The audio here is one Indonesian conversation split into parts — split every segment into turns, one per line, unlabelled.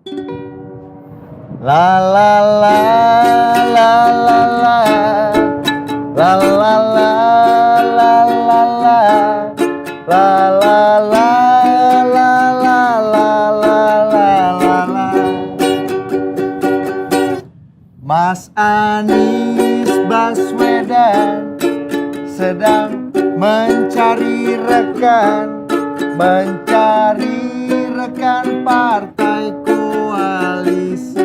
La la la la la la la la la la la la la la la la la. Mas Anies Baswedan sedang mencari rekan partai koalisi.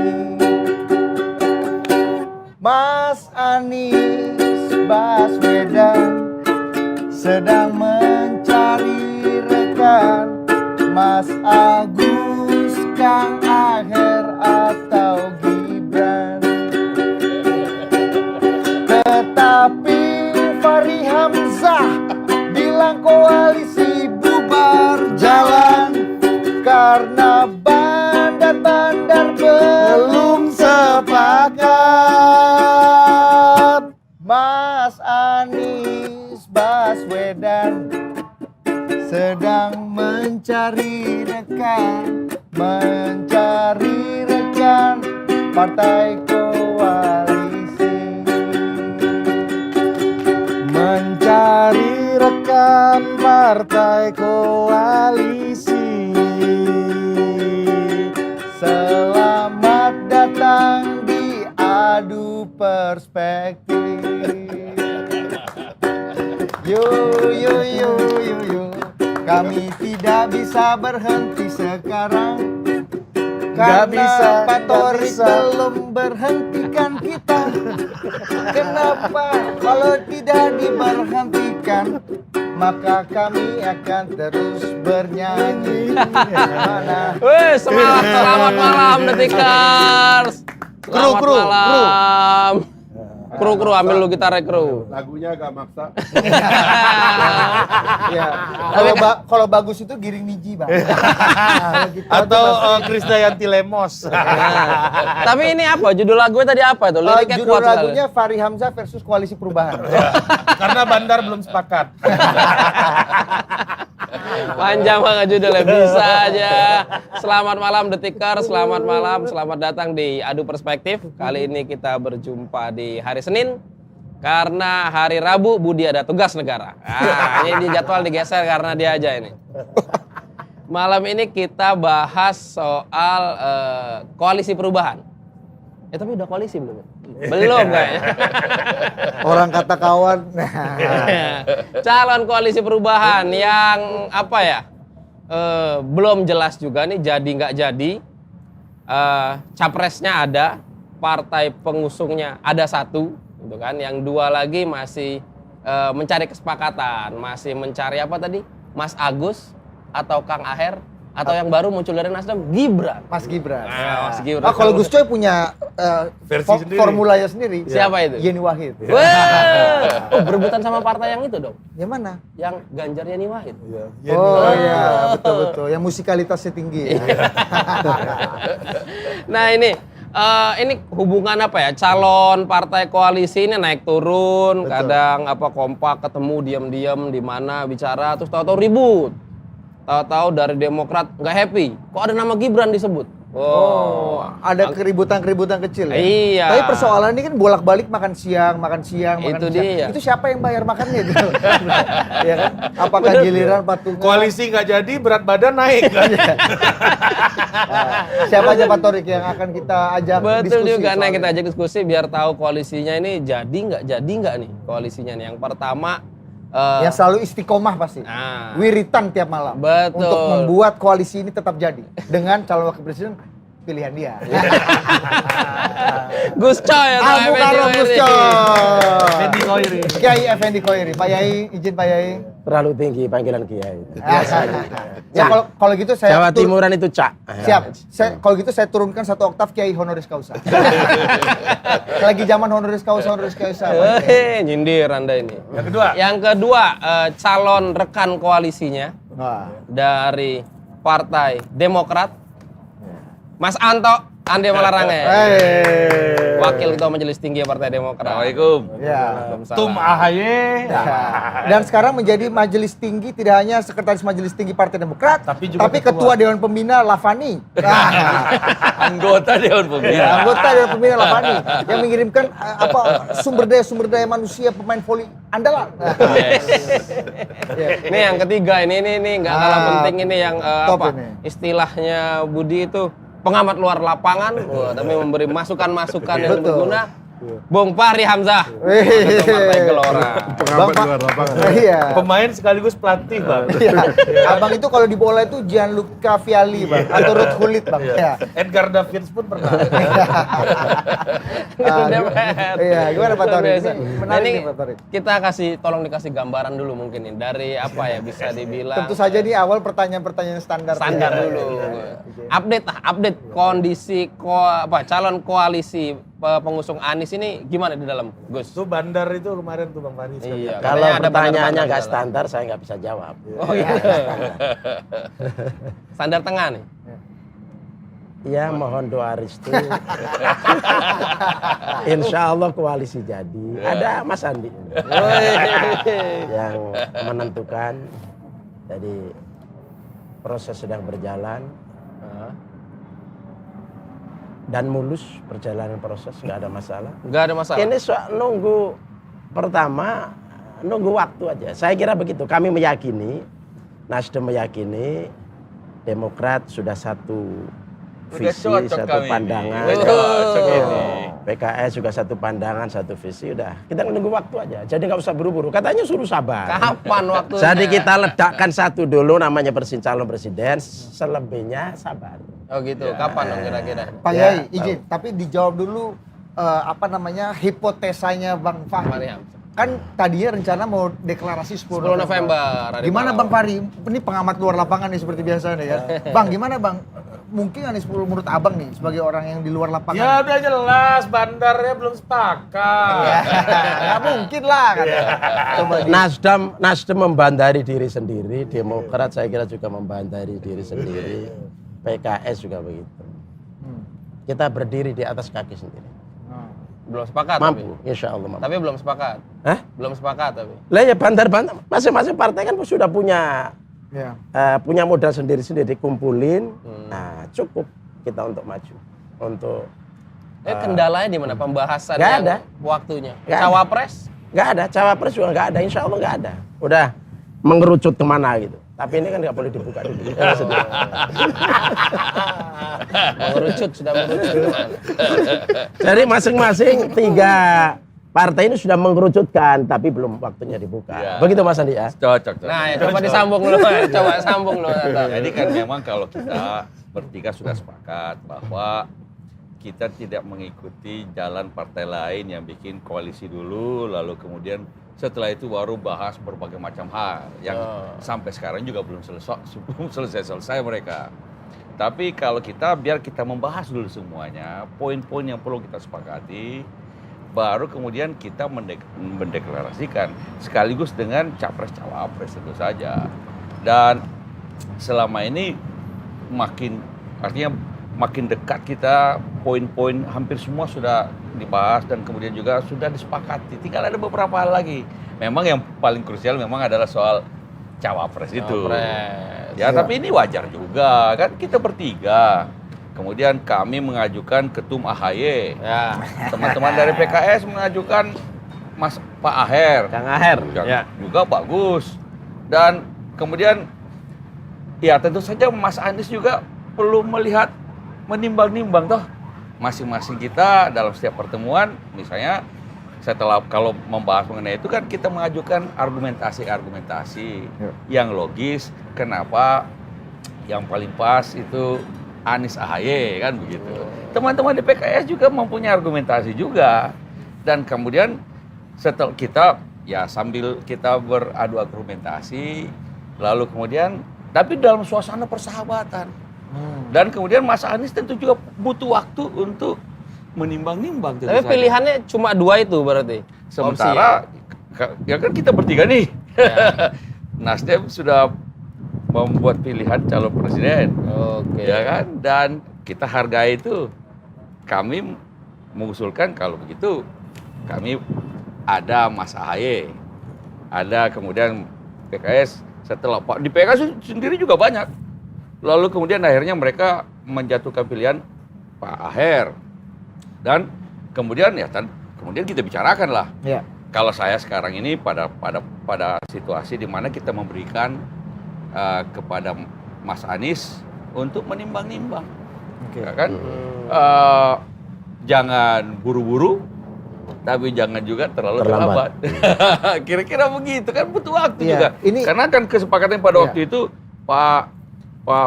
Mas Anies Baswedan sedang mencari rekan Mas Agus, Kang Aher atau Gibran. Tetapi Fahri Hamzah bilang koalisi bubar jalan karena bandar-bandar belum sepakat. Mas Anies Baswedan sedang mencari rekan partai koalisi. Mencari rekan partai koalisi. Selamat datang di Adu Perspektif. Yo yo yo yo yo. Kami tidak bisa berhenti sekarang karena Pak Torik belum berhentikan kita. Kenapa kalau tidak diberhentikan maka kami akan terus bernyanyi.
Selamat malam Detikers. Selamat malam. Kru ambil lu gitar kru.
Lagunya agak maksa.
Ya. Kalau bagus itu Giring Niji, Bang.
Atau Krisdayanti Lemos.
Tapi ini apa? Judul lagunya tadi apa itu? Liriknya
Judul
kuat sekali.
lagunya Fahri Hamzah versus Koalisi Perubahan.
Karena bandar belum sepakat.
Panjang banget judulnya, bisa aja. Selamat malam Detikers, selamat malam, selamat datang di Adu Perspektif. Kali ini kita berjumpa di hari Senin karena hari Rabu Budi ada tugas negara. Nah, ini jadwal digeser karena dia aja ini. Malam ini kita bahas soal koalisi perubahan. Tapi udah koalisi belum? Belum kayaknya.
Orang kata kawan.
Calon koalisi perubahan yang apa ya? Belum jelas juga nih jadi nggak jadi. Capresnya ada, partai pengusungnya ada satu, gitu kan? Yang dua lagi masih mencari kesepakatan, masih mencari apa tadi? Mas Agus atau Kang Aher atau yang baru muncul dari Nasdem, Gibran.
Mas Gibran.
Mas Gibran.
Kalau Gus Coy punya
Versi sendiri.
formulanya sendiri.
Siapa itu?
Yeni Wahid.
Wah, berebutan sama partai yang itu dong.
Yang mana?
Yang Ganjar Yeni Wahid.
Oh iya, betul. Yang musikalitasnya tinggi. Ya.
Nah ini hubungan apa ya? Calon partai koalisi ini naik turun, kadang apa kompak, ketemu diam-diam di mana bicara, terus tahu-tahu ribut. Tahu-tahu dari Demokrat nggak happy. Kok ada nama Gibran disebut?
Oh, ada keributan kecil ya?
Iya.
Tapi persoalan ini kan bolak-balik makan siang.
Itu dia.
Itu siapa yang bayar makannya gitu? Ya kan? Apakah giliran patungan?
Koalisi nggak jadi, berat badan naik. Kan?
Siapa aja Pak Torik yang akan kita ajak
Betul
diskusi?
juga, nah
soal
kita
ini?
ajak diskusi biar tahu koalisinya ini jadi nggak nih koalisinya nih. Yang pertama
Yang selalu istiqomah pasti.
Nah.
Wiritan tiap malam.
Betul.
Untuk membuat koalisi ini tetap jadi. Dengan calon wakil presiden pilihan dia.
Gus Coy atau
Abu
Effendi
Karo Gus
Koiri.
Coy.
Effendi Koiri.
Kiai Effendi Koiri. Pak Yai, izin Pak Yai.
Terlalu tinggi panggilan Kiai.
Ya kalau gitu saya
Jawa Timuran itu Cak.
Siap. Kalau gitu saya turunkan 1 oktav Kiai honoris causa. Lagi zaman honoris causa.
Nyindir Anda ini.
Yang kedua,
Calon rekan koalisinya
Wah.
dari Partai Demokrat, Mas Anto Ande Malarangeng.
Hey.
Wakil Ketua Majelis Tinggi Partai Demokrat.
Assalamualaikum.
Ya.
Belum salah.
Tum AHY.
Dan sekarang menjadi majelis tinggi tidak hanya sekretaris majelis tinggi Partai Demokrat,
Tapi juga
ketua Dewan Pembina Lavani.
Anggota Dewan Pembina.
Anggota Dewan Pembina Lavani yang mengirimkan sumber daya manusia pemain voli andalan.
Ini yang ketiga ini nggak kalah penting ini yang
top
apa
ini.
istilahnya Budi itu pengamat luar lapangan, tapi memberi masukan-masukan yang
Betul.
berguna. Bung Fahri Hamzah,
Wih.
Ketua Partai Gelora.
Bang, iya.
Pemain sekaligus pelatih, Bang.
Iya. Abang itu kalau di bola itu Gianluca Vialli, Bang, atau Ruud Gullit, Bang. Iya.
Edgar Davids pun pernah.
Iya, gimana Pak Torik?
Biasa.
Menarik
Ini
nih Pak Torik.
kita tolong dikasih gambaran dulu mungkin nih dari apa ya bisa dibilang
Tentu saja di awal pertanyaan-pertanyaan standar.
standar dulu. Update kondisi calon koalisi pengusung Anies ini gimana di dalam, Gus?
Itu bandar itu kemarin tuh Bang Fahri.
Iya.
Kalau
katanya ada
pertanyaannya
bandar-bandar
nggak
di dalam.
standar, saya nggak bisa jawab.
Oh iya. Standar tengah nih.
Ya mohon doa restu. Insya Allah koalisi jadi. Ada Mas Andi ini yang menentukan. Jadi proses sedang berjalan dan mulus perjalanan proses, nggak ada masalah.
Nggak ada masalah.
Ini nunggu pertama, nunggu waktu aja. Saya kira begitu. Kami meyakini, Nasdem meyakini, Demokrat sudah satu visi,
cocok
satu
kami
pandangan.
ini. Cocok ini.
PKS juga satu pandangan, satu visi. Udah, kita nunggu waktu aja. Jadi nggak usah buru-buru. Katanya suruh sabar.
Kapan waktunya?
Jadi kita ledakkan satu dulu, namanya calon presiden. Selebihnya sabar.
Oh gitu. Kapan dong kira-kira?
Pak
Ya,
Yai, izin, tapi dijawab dulu hipotesanya Bang
Fahri
Fahri.
Hamzah.
Kan tadinya rencana mau deklarasi 10
10 November. hari
Gimana
malam.
Bang Fahri? Ini pengamat luar lapangan nih seperti biasa nih ya. Bang, gimana Bang? Mungkin nggak nih 10 menurut Abang nih sebagai orang yang di luar lapangan?
Ya udah jelas bandarnya belum sepakat.
Nggak mungkin lah kan. Coba di...
Nasdem membandari diri sendiri, Demokrat saya kira juga membandari diri sendiri, PKS juga begitu. Kita berdiri di atas kaki sendiri.
Belum sepakat
Mampu,
tapi.
insya Allah mampu.
Tapi belum sepakat.
Hah?
Belum sepakat tapi.
Lah ya bandar-bandar, masing-masing partai kan sudah punya
Ya.
punya modal sendiri-sendiri dikumpulin. Nah cukup kita untuk maju, untuk
Kendalanya di mana pembahasan
nggak
yang
ada.
waktunya?
Nggak ada.
Cawapres?
nggak ada, cawapres juga nggak ada, insya Allah nggak ada. Udah mengerucut kemana gitu. Tapi ini kan nggak boleh dibuka dulu.
Mengerucut, sudah mengerucut kemana?
Jadi masing-masing 3 partai ini sudah mengerucutkan, tapi belum waktunya dibuka.
Ya.
Begitu Mas Andi ya?
Cocok.
Nah, ya, coba disambung dulu. Coba sambung dulu.
Jadi kan memang kalau kita bertiga sudah sepakat bahwa kita tidak mengikuti jalan partai lain yang bikin koalisi dulu, lalu kemudian setelah itu baru bahas berbagai macam hal yang sampai sekarang juga belum selesai mereka. Tapi kalau biar kita membahas dulu semuanya, poin-poin yang perlu kita sepakati, baru kemudian kita mendeklarasikan sekaligus dengan capres-cawapres tentu saja. Dan selama ini makin dekat kita, poin-poin hampir semua sudah dibahas dan kemudian juga sudah disepakati. Tinggal ada beberapa hal lagi. Memang yang paling krusial memang adalah soal cawapres itu.
Cawapres.
Ya, tapi ini wajar juga kan kita bertiga. Kemudian kami mengajukan Ketum AHY.
Ya.
Teman-teman dari PKS mengajukan Pak Aher.
Kang Aher.
Ya. Juga bagus. Dan kemudian ya tentu saja Mas Anies juga perlu menimbang-nimbang toh. Masing-masing kita dalam setiap pertemuan, misalnya setelah kalau membahas mengenai itu kan kita mengajukan argumentasi yang logis kenapa yang paling pas itu Anies AHY kan begitu. Teman-teman di PKS juga mempunyai argumentasi juga. Dan kemudian setelah kita ya sambil kita beradu argumentasi, lalu kemudian tapi dalam suasana persahabatan. Dan kemudian Mas Anies tentu juga butuh waktu untuk menimbang-nimbang.
Tapi pilihannya cuma 2 itu berarti.
Sementara ya kan kita bertiga nih.
Ya.
Nasdem sudah membuat pilihan calon presiden.
Oke.
Ya kan? Dan kita hargai itu. kami mengusulkan kalau begitu kami ada Mas AHY, ada kemudian PKS setelah Pak di PKS sendiri juga banyak. Lalu kemudian akhirnya mereka menjatuhkan pilihan Pak Aher dan kemudian kemudian kita bicarakan lah.
Ya.
Kalau saya sekarang ini pada situasi di mana kita memberikan kepada Mas Anies untuk menimbang-nimbang, ya kan? Jangan buru-buru, tapi jangan juga terlalu terlambat. Kira-kira begitu kan, butuh waktu juga. Karena kan kesepakatan pada waktu itu Pak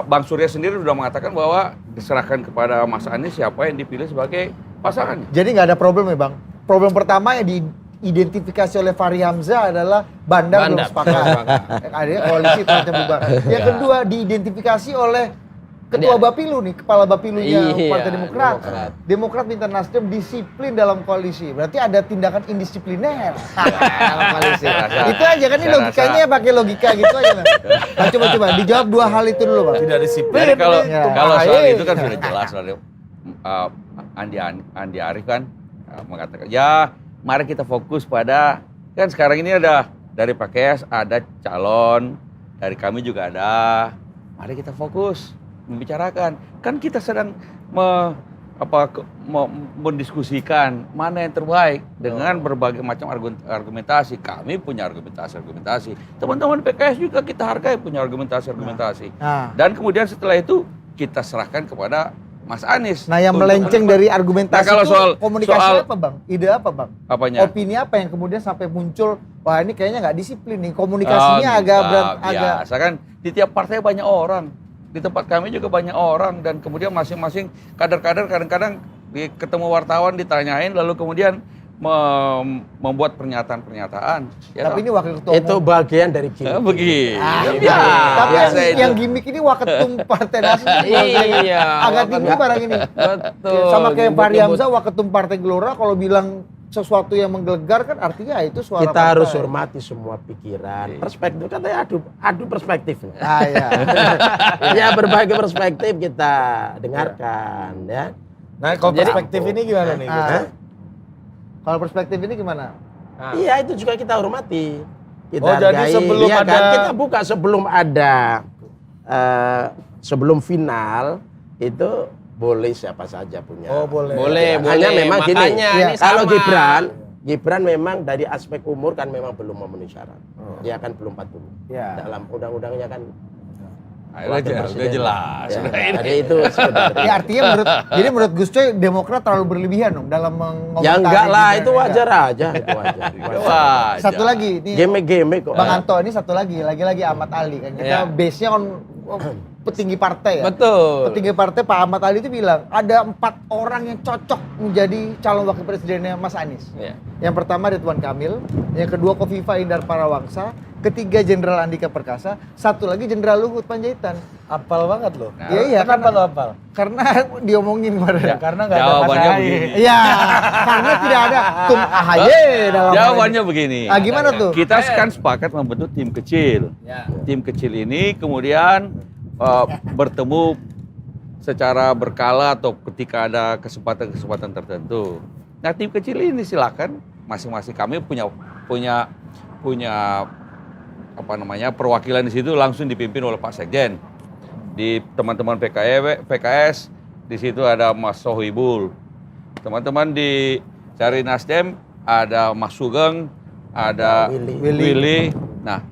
Bang Surya sendiri sudah mengatakan bahwa diserahkan kepada Mas Anies siapa yang dipilih sebagai pasangannya.
Jadi nggak ada problem ya Bang. Problem pertama yang diidentifikasi oleh Fahri Hamzah adalah Bandar belum sepakat. Ada koalisi ternyata bubar. Yang kedua diidentifikasi oleh Ketua Bapilu nih, Kepala Bapilunya Partai Demokrat. Demokrat minta Nasdem disiplin dalam koalisi. Berarti ada tindakan indisipliner dalam koalisi. Itu aja kan, ini logikanya pakai logika gitu aja. Nah, coba dijawab dua hal itu dulu Bang.
Tidak disiplin.
Jadi kalau soal itu kan sudah jelas dari Andi Arief kan mengatakan, ya mari kita fokus pada, kan sekarang ini ada dari PKS ada calon, dari kami juga ada, mari kita fokus membicarakan. Kan kita sedang mendiskusikan mana yang terbaik dengan berbagai macam argumentasi. Kami punya argumentasi. Teman-teman PKS juga kita hargai punya argumentasi. Dan kemudian setelah itu kita serahkan kepada Mas Anies.
Nah, yang melenceng dari argumentasi
kalau
itu komunikasi apa Bang? Ide apa Bang?
Apanya?
Opini apa yang kemudian sampai muncul, wah ini kayaknya nggak disiplin nih, komunikasinya agak
biasa kan, di tiap partai banyak orang. Di tempat kami juga banyak orang, dan kemudian masing-masing kader-kader kadang-kadang ketemu wartawan ditanyain lalu kemudian membuat pernyataan-pernyataan. Ya
tapi ini wakil ketua
itu bagian dari gimmick.
Begitu.
Tapi yang gimmick ini waketum Partai Nasdem. Agak tinggi barang ini.
Betul.
Sama kayak Fahri Hamzah waketum Partai Gelora, kalau bilang sesuatu yang menggelegar kan artinya itu suara
kita
partai.
harus hormati semua pikiran, perspektif, katanya adu perspektif. Ya berbagai perspektif kita dengarkan ya.
Nah, kalau perspektif ini gimana nih?
Kalau perspektif ini gimana?
Iya, itu juga kita hormati. Kita
jadi
hargai,
sebelum
ya
ada
kan? Kita buka sebelum final itu boleh siapa saja punya.
Oh, boleh.
Hanya memang gini,
ini
kalau
sama.
Gibran memang dari aspek umur kan memang belum memenuhi syarat. Dia kan belum 40. Dalam undang-undangnya kan
udah jelas.
Jadi itu sebenarnya.
Ya artinya menurut Gus Coy Demokrat terlalu berlebihan dong dalam mengomentari.
Ya enggak lah,
gitu,
itu wajar aja. Itu wajar.
Satu lagi nih.
Game kok.
Bang Anto ini satu lagi Ahmad Ali kan. Kita base-nya on petinggi partai ya.
Betul.
Petinggi partai Pak Ahmad Ali itu bilang ada 4 orang yang cocok menjadi calon wakil presidennya Mas Anies. Yang pertama Ridwan Kamil, yang kedua Kofifa Indar Parawangsa, ketiga Jenderal Andika Perkasa, satu lagi Jenderal Luhut Panjaitan.
Apal banget loh.
Iya,
kenapa lo apal?
Karena diomongin kemarin.
Ya, karena nggak ada
jawabannya
Mas AHY.
begini.
Iya, karena tidak ada Tum AHY dalam.
Jawabannya begini.
Gimana tuh?
Kita kan sepakat membentuk tim kecil. Tim kecil ini kemudian bertemu secara berkala atau ketika ada kesempatan tertentu. Nah, tim kecil ini silakan masing-masing kami punya perwakilan di situ langsung dipimpin oleh Pak Sekjen. Di teman-teman PKS di situ ada Mas Sohibul. Teman-teman di Cari Nasdem ada Mas Sugeng, ada Willy. Nah,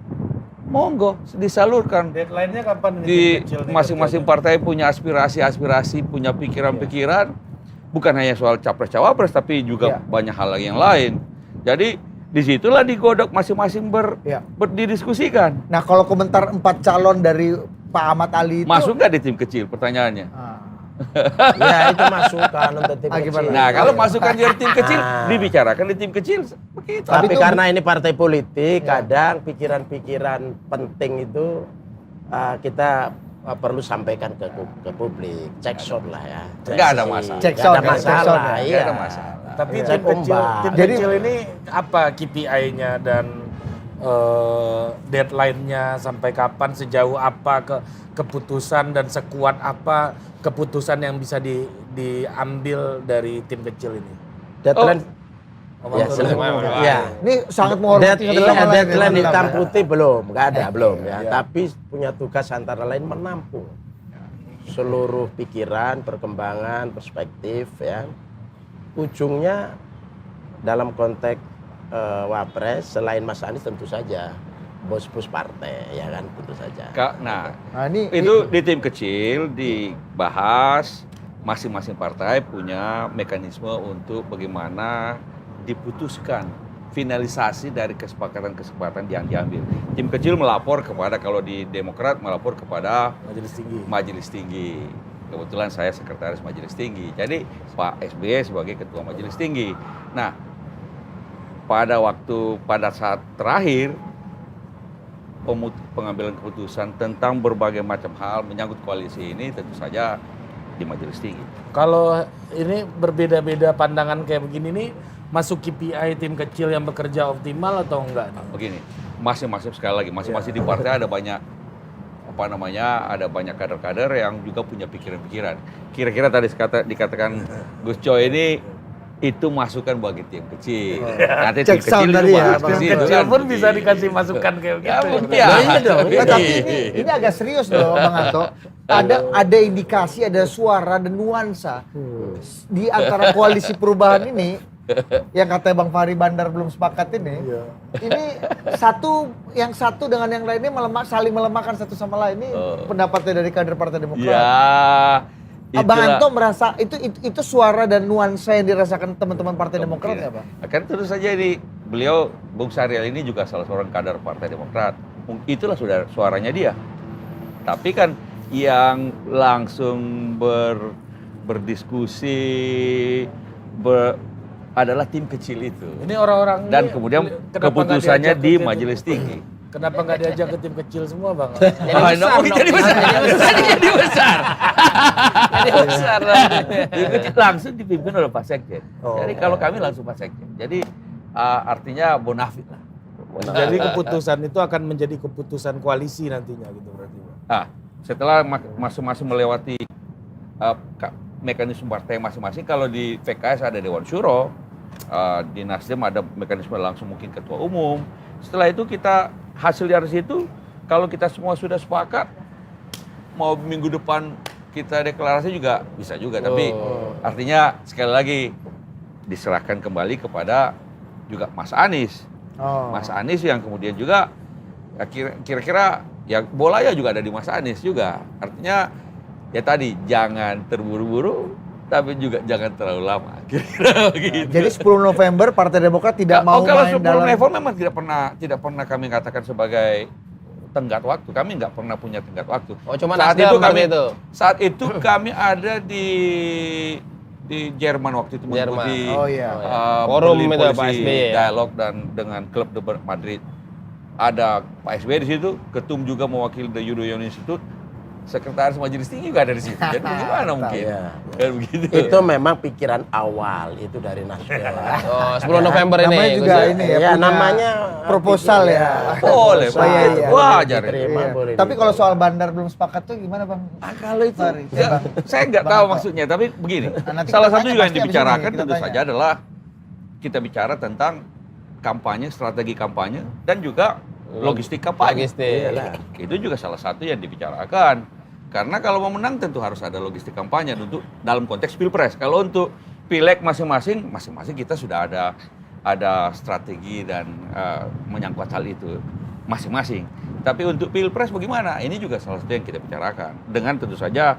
monggo disalurkan.
Deadline-nya kapan?
Di masing-masing partai punya aspirasi, punya pikiran-pikiran, bukan hanya soal capres-cawapres, tapi juga banyak hal yang lain. Jadi disitulah digodok masing-masing berdiskusikan.
Nah, kalau komentar 4 calon dari Pak Ahmad Ali itu
masuk nggak di tim kecil? Pertanyaannya.
Ya itu masukan untuk tim kecil.
Nah, kalau masukkan di tim kecil, dibicarakan di tim kecil. Begitu.
Tapi karena ini partai politik, kadang pikiran-pikiran penting itu kita perlu sampaikan ke publik. Check sound lah ya.
Nggak ada masalah.
Check sound,
Nggak ada masalah.
Tapi
Cek
tim
Jadi
kecil ini apa KPI-nya dan deadline-nya sampai kapan, sejauh apa keputusan dan sekuat apa keputusan yang bisa diambil dari tim kecil ini?
Deadline. Ya, ya.
Ini sangat menghormati satu sama lain.
Deadline
ya,
hitam
Bang.
putih belum, nggak ada belum ya. Tapi punya tugas antara lain menampung seluruh pikiran, perkembangan, perspektif ya. Ujungnya dalam konteks Wapres selain Mas Anies tentu saja bos-bos partai ya kan tentu saja.
Nah,
ini
itu di tim kecil dibahas, masing-masing partai punya mekanisme untuk bagaimana diputuskan finalisasi dari kesepakatan yang diambil. Tim kecil melapor kepada, kalau di Demokrat melapor kepada Majelis Tinggi. Kebetulan saya sekretaris Majelis Tinggi. Jadi Pak SBY sebagai ketua Majelis Tinggi. Nah, pada saat terakhir pengambilan keputusan tentang berbagai macam hal menyangkut koalisi ini tentu saja di Majelis Tinggi.
Kalau ini berbeda-beda pandangan kayak begini nih, masuk KPI tim kecil yang bekerja optimal atau enggak?
Begini, masing-masing sekali lagi, masing-masing di partai ada banyak ada banyak kader-kader yang juga punya pikiran-pikiran. Kira-kira tadi dikatakan Gus Coy ini itu masukan bagi tim kecil. Nanti tim kecil
tadi ya,
bahas
Bang.
ke situ
Tim kecil
kan.
pun bisa dikasih masukan kayak gitu.
Tapi ini agak serius loh Bang Anto. Ada indikasi, ada suara dan nuansa di antara koalisi perubahan ini yang katanya Bang Fahri Bandar belum sepakat ini. Ini yang satu dengan yang lainnya saling melemahkan satu sama lain. Ini pendapatnya dari kader Partai Demokrat.
Ya.
Bang Anto merasa itu suara dan nuansa yang dirasakan teman-teman Partai Demokrat ya, Bang?
Kan tentu saja beliau Bung Syahrial ini juga salah seorang kader Partai Demokrat. Itulah suaranya dia. Tapi kan yang langsung berdiskusi adalah tim kecil itu.
Ini orang-orang
Dan
ini
kemudian
kenapa
keputusannya
nggak
di
diajak ke
Majelis Tinggi.
Kenapa nggak diajak ke tim kecil semua, Bang?
Jadi besar.
Jadi besar.
Jadi besar.
Tim kecil langsung dipimpin oleh Pak Sekjen. Jadi kalau kami langsung Pak Sekjen. Jadi artinya bonafit lah.
Jadi keputusan itu akan menjadi keputusan koalisi nantinya gitu berarti, Bang.
Setelah masing-masing melewati mekanisme partai masing-masing, kalau di PKS ada Dewan Syuro, di Nasdem ada mekanisme langsung mungkin ketua umum. Setelah itu hasil dari situ, kalau kita semua sudah sepakat, mau minggu depan kita deklarasi juga bisa juga. Tapi artinya sekali lagi diserahkan kembali kepada juga Mas Anies. Mas Anies yang kemudian juga kira-kira ya bolanya juga ada di Mas Anies juga. Artinya ya tadi jangan terburu-buru, tapi juga jangan terlalu lama. Kira-kira begitu.
Jadi 10 November Partai Demokrat tidak mau
kalau
main
10
dalam...
November memang tidak pernah kami katakan sebagai tenggat waktu. Kami nggak pernah punya tenggat waktu.
Cuma Nasdem
saat itu kami ada di Jerman waktu itu mengikuti
forum itu Pak
polisi
SBY.
dialog dan dengan klub de Madrid. Ada Pak SBY di situ, ketum juga mewakili The Euro Institute. Sekretaris Majelis Tinggi juga ada di situ. Jadi bagaimana mungkin? Kan begitu.
Itu memang pikiran awal itu dari Nasdem.
10 November ini.
Namanya juga ini ya,
namanya
proposal ya.
Boleh,
iya.
wajar.
Iya. Tapi kalau soal bandar belum sepakat tuh gimana Bang?
Kalau itu saya nggak tahu maksudnya, tapi begini. Salah satu juga yang dibicarakan tentu saja adalah kita bicara tentang kampanye, strategi kampanye dan juga logistik kampanye. Itu juga salah satu yang dibicarakan. Karena kalau mau menang tentu harus ada logistik kampanye untuk dalam konteks Pilpres. Kalau untuk Pileg masing-masing kita sudah ada strategi dan menyangkut hal itu masing-masing. Tapi untuk Pilpres bagaimana? Ini juga salah satu yang kita bicarakan. Dengan tentu saja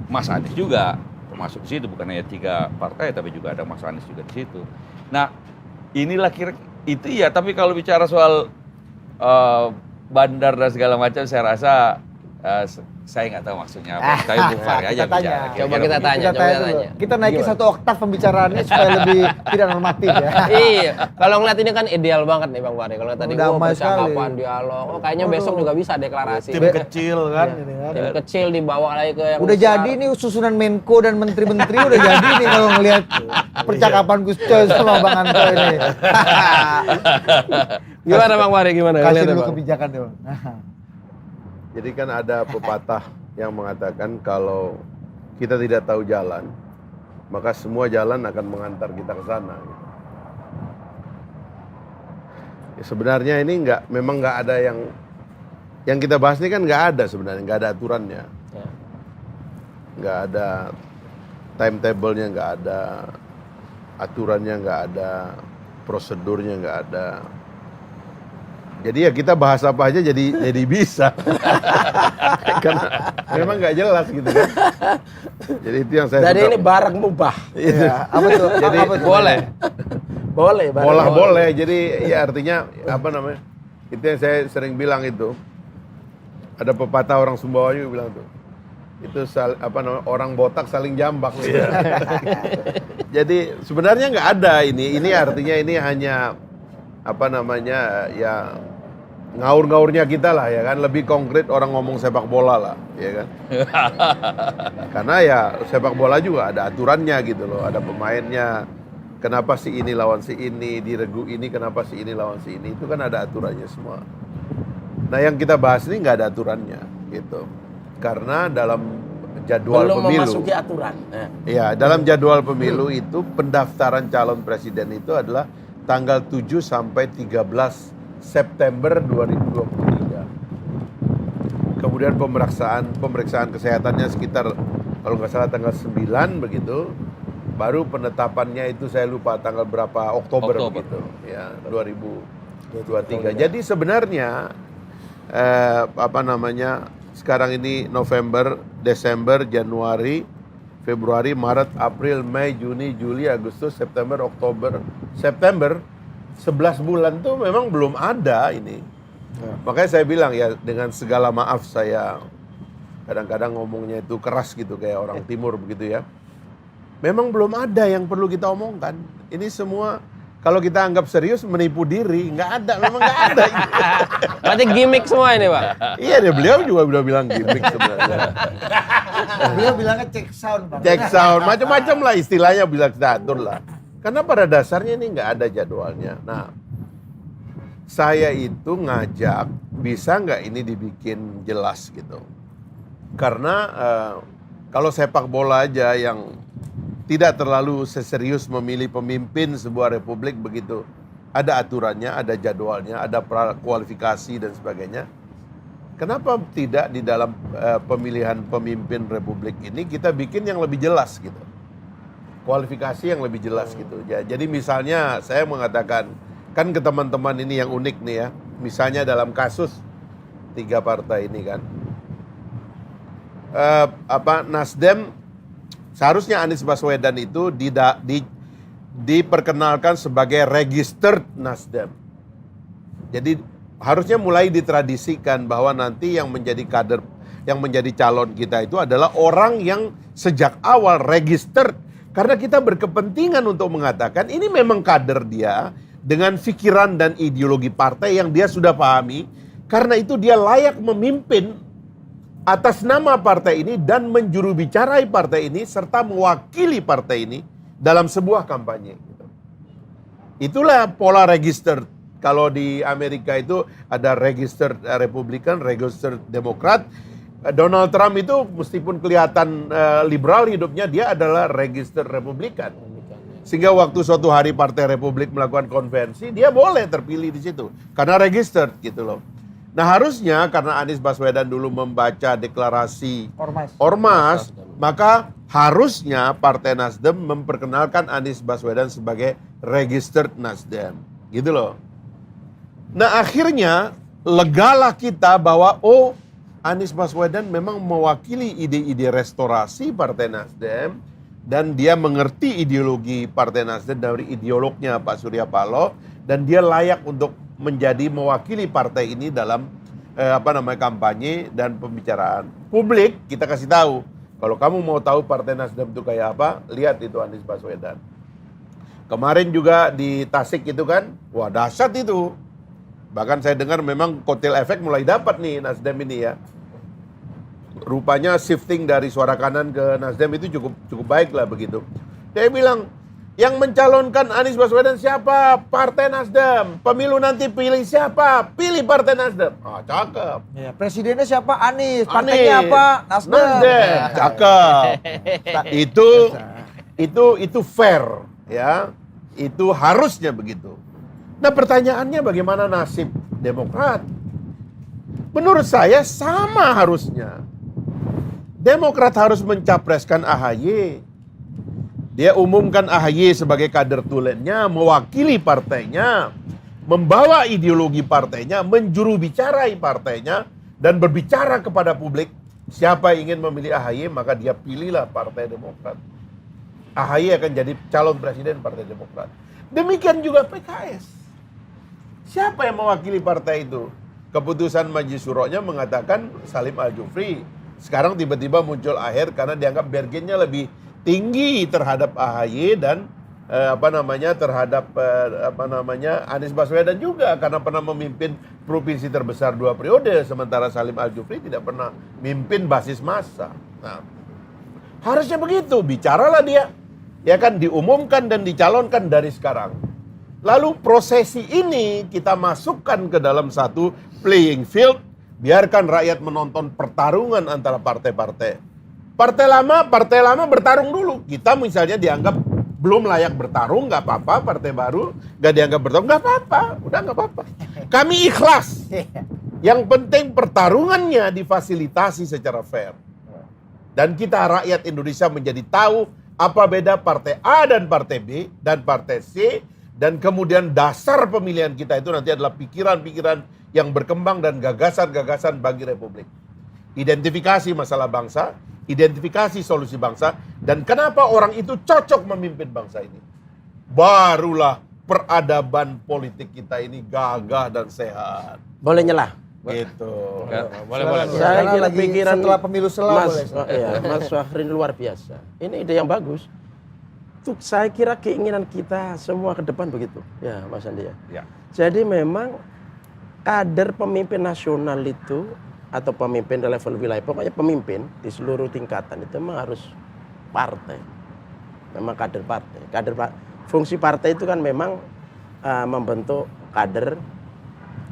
Mas Anies juga termasuk di situ, bukan hanya 3 partai tapi juga ada Mas Anies juga di situ. Nah, inilah itu ya, tapi kalau bicara soal bandar dan segala macam saya rasa Saya nggak tahu maksudnya apa. Tapi Bung Fahri aja
Kita tanya.
bicara.
Coba
Kira-kira
kita
begitu.
tanya.
Kita
coba
tanya dulu. Kita naikin
Gimana?
satu oktav pembicaraannya supaya lebih tidak normatif ya.
Iya, kalau ngeliat ini kan ideal banget nih Bang Fahri. Kalau tadi
Damai
percakapan,
sekali.
dialog, kayaknya besok juga bisa deklarasi.
Tim kecil kan ini kan.
Tim kecil dibawa lagi ke yang
Udah
besar.
jadi nih susunan Menko dan menteri-menteri udah jadi nih kalau ngelihat percakapan Gus Coy sama Bang Anto ini.
Gimana Bang Fahri, gimana?
Kasih
Ngeliatnya,
dulu
Bang?
kebijakan deh Bang.
Jadi kan ada pepatah yang mengatakan kalau kita tidak tahu jalan, maka semua jalan akan mengantar kita ke sana. Ya, sebenarnya ini memang nggak ada yang kita bahas ini kan nggak ada sebenarnya, nggak ada aturannya,
Ya.
nggak ada timetable-nya, nggak ada aturannya, nggak ada prosedurnya, nggak ada. Jadi ya kita bahas apa aja jadi bisa. Karena memang nggak jelas gitu kan. Jadi itu yang saya
Jadi
suka.
ini barang mubah.
Iya, apa tuh?
Jadi
Apa tuh?
Boleh.
Boleh, barang
Bola
mubah.
boleh. Jadi ya artinya apa namanya? Itu yang saya sering bilang itu. Ada pepatah orang Sumbawa juga bilang tuh. Itu orang botak saling jambak. Jadi sebenarnya nggak ada ini. Ini artinya ini hanya apa namanya ya ngaur-ngaurnya kita lah ya kan, lebih konkret orang ngomong sepak bola lah ya kan. Karena ya sepak bola juga ada aturannya gitu loh, ada pemainnya. Kenapa si ini lawan si ini, di regu ini kenapa si ini lawan si ini, itu kan ada aturannya semua. Nah yang kita bahas ini nggak ada aturannya gitu. Karena dalam jadwal
Belum
pemilu,
memasuki aturan.
ya dalam jadwal pemilu itu pendaftaran calon presiden itu adalah tanggal 7 sampai 13 September 2023. Kemudian pemeriksaan kesehatannya sekitar kalau nggak salah tanggal 9 begitu. Baru penetapannya itu saya lupa tanggal berapa, Oktober. Begitu ya 2023. Jadi sebenarnya sekarang ini November, Desember, Januari, Februari, Maret, April, Mei, Juni, Juli, Agustus, September, Oktober, September, 11 bulan tuh memang belum ada ini. Makanya saya bilang ya dengan segala maaf saya kadang-kadang ngomongnya itu keras gitu kayak orang timur begitu ya. Memang belum ada yang perlu kita omongkan. Ini semua kalau kita anggap serius menipu diri, nggak ada, memang nggak ada.
Berarti gimmick semua ini Pak?
Iya deh, beliau juga udah bilang gimmick sebenarnya.
Beliau bilangnya cek sound Bang.
Cek sound, macam-macam lah istilahnya bisa kita atur lah. Karena pada dasarnya ini nggak ada jadwalnya. Nah, saya itu ngajak, bisa nggak ini dibikin jelas gitu. Karena kalau sepak bola aja yang tidak terlalu seserius memilih pemimpin sebuah republik begitu. Ada aturannya, ada jadwalnya, ada kualifikasi dan sebagainya. Kenapa tidak di dalam pemilihan pemimpin republik ini kita bikin yang lebih jelas gitu. Kualifikasi yang lebih jelas gitu. Jadi misalnya saya mengatakan, kan ke teman-teman ini yang unik nih ya. Misalnya dalam kasus 3 partai ini kan. Nasdem, seharusnya Anies Baswedan itu diperkenalkan sebagai registered Nasdem. Jadi harusnya mulai ditradisikan bahwa nanti yang menjadi kader, yang menjadi calon kita itu adalah orang yang sejak awal registered. Karena kita berkepentingan untuk mengatakan ini memang kader dia dengan pikiran dan ideologi partai yang dia sudah pahami. Karena itu dia layak memimpin atas nama partai ini dan menjurubicarai partai ini serta mewakili partai ini dalam sebuah kampanye. Itulah pola registered. Kalau di Amerika itu ada registered Republican, registered Demokrat. Donald Trump itu meskipun kelihatan liberal hidupnya, dia adalah registered Republikan. Sehingga waktu suatu hari Partai Republik melakukan konvensi, dia boleh terpilih di situ karena registered gitu loh. Nah harusnya karena Anies Baswedan dulu membaca deklarasi Ormas, maka harusnya Partai Nasdem memperkenalkan Anies Baswedan sebagai registered Nasdem. Gitu loh. Nah akhirnya legalah kita bahwa Anies Baswedan memang mewakili ide-ide restorasi Partai Nasdem dan dia mengerti ideologi Partai Nasdem dari ideolognya Pak Surya Paloh dan dia layak untuk menjadi mewakili partai ini dalam kampanye dan pembicaraan. Publik kita kasih tahu. Kalau kamu mau tahu Partai Nasdem itu kayak apa, lihat itu Anies Baswedan. Kemarin juga di Tasik itu kan, wah dahsyat itu. Bahkan saya dengar memang kotel efek mulai dapat nih Nasdem ini ya. Rupanya shifting dari suara kanan ke Nasdem itu cukup baik lah begitu. Dia bilang, yang mencalonkan Anies Baswedan siapa? Partai Nasdem. Pemilu nanti pilih siapa? Pilih Partai Nasdem. Ah, cakep.
Ya, presidennya siapa? Anies. Partainya apa? Nasdem.
Nasdem. Cakep. Itu fair ya. Itu harusnya begitu. Nah, pertanyaannya bagaimana nasib Demokrat? Menurut saya sama harusnya. Demokrat harus mencapreskan AHY. Dia umumkan AHY sebagai kader tulennya, mewakili partainya, membawa ideologi partainya, menjuru bicarai partainya, dan berbicara kepada publik, siapa ingin memilih AHY, maka dia pilihlah Partai Demokrat. AHY akan jadi calon presiden Partai Demokrat. Demikian juga PKS. Siapa yang mewakili partai itu? Keputusan Majelis Syuro-nya mengatakan Salim Al-Jufri. Sekarang tiba-tiba muncul Aher karena dianggap bergennya lebih tinggi terhadap AHY dan terhadap Anies Baswedan juga karena pernah memimpin provinsi terbesar 2 periode, sementara Salim Al-Jufri tidak pernah mimpin basis massa. Nah, harusnya begitu, bicaralah dia. Ya kan, diumumkan dan dicalonkan dari sekarang. Lalu prosesi ini kita masukkan ke dalam satu playing field, biarkan rakyat menonton pertarungan antara partai-partai. Partai lama bertarung dulu. Kita misalnya dianggap belum layak bertarung, nggak apa-apa. Partai baru nggak dianggap bertarung, nggak apa-apa. Udah nggak apa-apa. Kami ikhlas. Yang penting pertarungannya difasilitasi secara fair. Dan kita rakyat Indonesia menjadi tahu apa beda partai A dan partai B dan partai C. Dan kemudian dasar pemilihan kita itu nanti adalah pikiran-pikiran yang berkembang dan gagasan-gagasan bagi Republik. Identifikasi masalah bangsa, identifikasi solusi bangsa, dan kenapa orang itu cocok memimpin bangsa ini. Barulah peradaban politik kita ini gagah dan sehat.
Boleh nyelah.
Gitu.
Boleh.
Saya kira
lagi
pikiran
setelah pemilu boleh.
Mas Syahrin luar biasa. Ini ide yang bagus. Itu saya kira keinginan kita semua ke depan begitu. Ya, Mas Andi ya.
Ya.
Jadi memang kader pemimpin nasional itu atau pemimpin di level wilayah, pokoknya pemimpin di seluruh tingkatan itu memang harus partai. Memang kader partai. Fungsi partai itu kan memang membentuk kader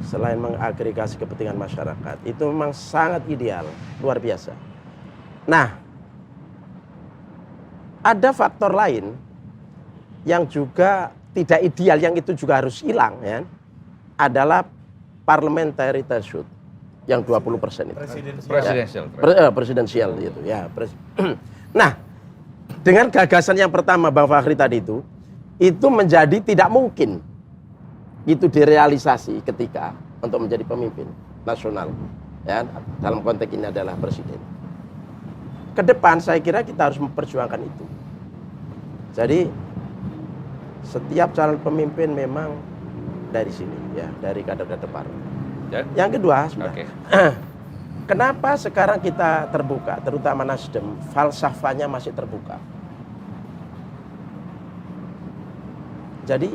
selain mengagregasi kepentingan masyarakat. Itu memang sangat ideal, luar biasa. Nah, ada faktor lain yang juga tidak ideal, yang itu juga harus hilang ya. Adalah parliamentary threshold yang 20% itu. Presidensial itu ya. Nah, dengan gagasan yang pertama Bang Fakhri tadi itu menjadi tidak mungkin itu direalisasi ketika untuk menjadi pemimpin nasional ya, dalam konteks ini adalah presiden. Ke depan saya kira kita harus memperjuangkan itu. Jadi setiap calon pemimpin memang dari sini ya, dari kader-kader partai. Yang kedua,
Okay.
Kenapa sekarang kita terbuka, terutama Nasdem, falsafahnya masih terbuka. Jadi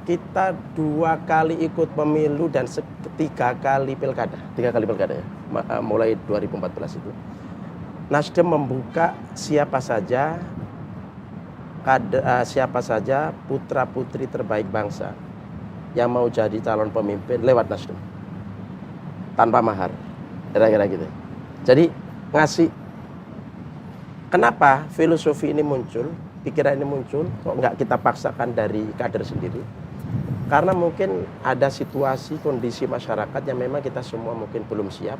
kita 2 kali ikut pemilu dan 3 kali pilkada ya, mulai 2014 itu. Nasdem membuka siapa saja putra putri terbaik bangsa yang mau jadi calon pemimpin lewat Nasdem tanpa mahar, kira-kira gitu. Jadi ngasih. Kenapa filosofi ini muncul, pikiran ini muncul? Kok nggak kita paksakan dari kader sendiri? Karena mungkin ada situasi, kondisi masyarakat yang memang kita semua mungkin belum siap.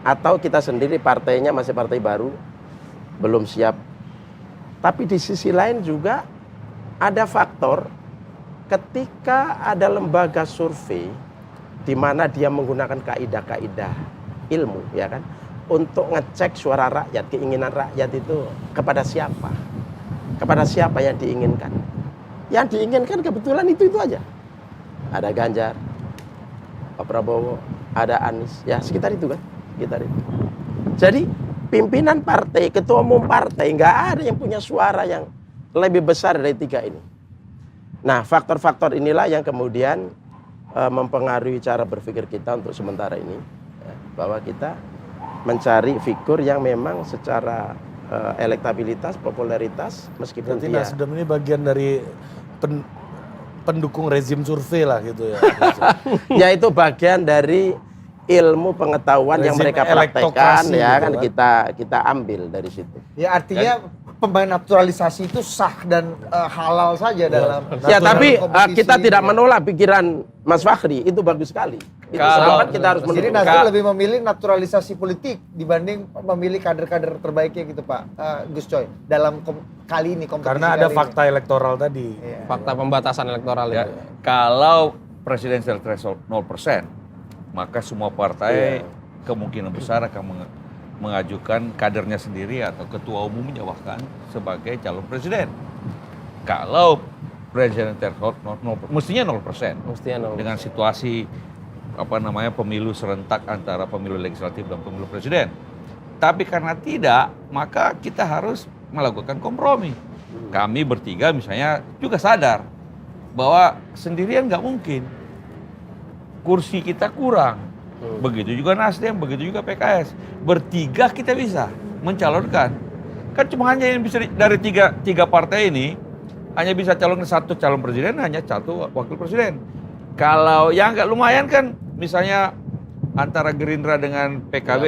Atau kita sendiri partainya masih partai baru, belum siap. Tapi di sisi lain juga ada faktor ketika ada lembaga survei di mana dia menggunakan kaidah-kaidah ilmu ya kan untuk ngecek suara rakyat, keinginan rakyat itu kepada siapa? Kepada siapa yang diinginkan? Yang diinginkan kebetulan itu aja. Ada Ganjar, Pak Prabowo, ada Anies, ya sekitar itu kan, sekitar itu. Jadi pimpinan partai, ketua umum partai nggak ada yang punya suara yang lebih besar dari 3 ini. Nah, faktor-faktor inilah yang kemudian mempengaruhi cara berpikir kita untuk sementara ini, ya, bahwa kita mencari figur yang memang secara elektabilitas, popularitas, meskipun
Berarti
dia
Nasdem ini bagian dari pendukung rezim survei lah gitu ya.
ya itu bagian dari ilmu pengetahuan yang
Rezim
mereka praktekkan,
elektokrasi
ya
gitu
kan
kan.
kita ambil dari situ.
Ya artinya pemain naturalisasi itu sah dan halal saja dalam
Ya, tapi
kompetisi
kita tidak
ini.
menolak pikiran Mas Fakhri, itu bagus sekali. Itu
Kalau-
sangat kita harus
Jadi
mendukung.
Nasdem lebih memilih naturalisasi politik dibanding memilih kader-kader terbaiknya gitu Pak Gus Coy dalam kali ini kompetisi
Karena ada
kali
fakta elektoral tadi.
ini. Iya.
Fakta pembatasan elektoral
Ya,
itu.
kalau presidential threshold 0%, maka semua partai kemungkinan besar akan mengajukan kadernya sendiri atau ketua umumnya bahkan sebagai calon presiden. Kalau presidential threshold mestinya 0%.
Mestinya 0%.
Dengan situasi pemilu serentak antara pemilu legislatif dan pemilu presiden. Tapi karena tidak, maka kita harus melakukan kompromi. Kami bertiga misalnya juga sadar bahwa sendirian nggak mungkin. Kursi kita kurang. Begitu juga Nasdem, begitu juga PKS. Bertiga kita bisa mencalonkan. Kan cuma hanya yang bisa dari tiga partai ini hanya bisa calon 1 calon presiden, hanya 1 wakil presiden. Kalau yang nggak lumayan kan, misalnya antara Gerindra dengan PKB.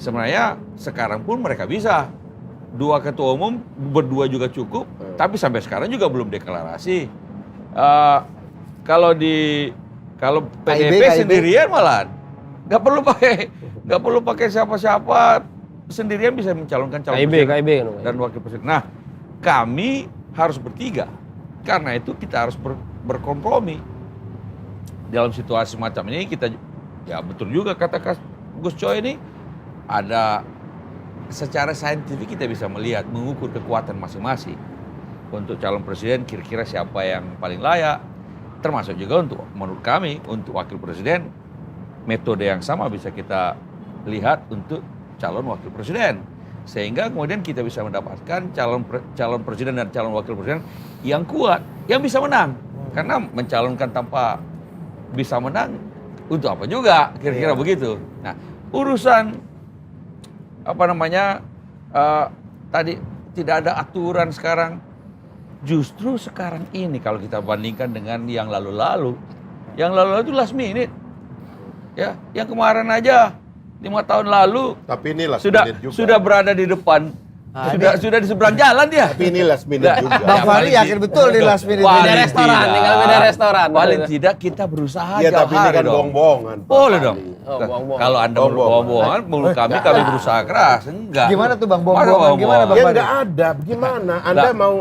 Sebenarnya sekarang pun mereka bisa 2 ketua umum, berdua juga cukup. Tapi sampai sekarang juga belum deklarasi. Kalau PDIP
KIB.
sendirian malah nggak perlu pakai siapa-siapa, sendirian bisa mencalonkan calon
KIB
presiden
kan.
dan wakil presiden. Nah, kami harus bertiga. Karena itu kita harus berkompromi. Dalam situasi semacam ini kita, ya betul juga kata Gus Coy ini, ada secara saintifik kita bisa melihat, mengukur kekuatan masing-masing. Untuk calon presiden kira-kira siapa yang paling layak. Termasuk juga untuk, menurut kami, untuk wakil presiden, metode yang sama bisa kita lihat untuk calon wakil presiden. Sehingga kemudian kita bisa mendapatkan calon presiden dan calon wakil presiden yang kuat, yang bisa menang. Karena mencalonkan tanpa bisa menang, untuk apa juga, kira-kira begitu. Nah, urusan tadi tidak ada aturan sekarang. Justru sekarang ini kalau kita bandingkan dengan yang lalu-lalu itu last minute. Ya, yang kemarin aja 5 tahun lalu
Tapi ini last
sudah
minute juga.
sudah berada di depan, sudah di seberang jalan dia.
Tapi ini last minute juga.
Bang Fahri yakin betul di last minute
Paling
ini.
Beda restoran,
tidak.
tinggal beda restoran.
Paling tidak kita berusaha
Iya,
jauh
tapi ini
hari
kan
dong.
bohong-bohongan. Pak.
Boleh dong.
Oh, bohong-bohong.
Kalau Anda
Bohong-bohong.
bohong-bohongan, menurut kami berusaha keras. Enggak.
Gimana tuh Bang,
Masa
bohong-bohongan? Gimana Bang
Ya
Fahri?
nggak ada. Gimana? Anda mau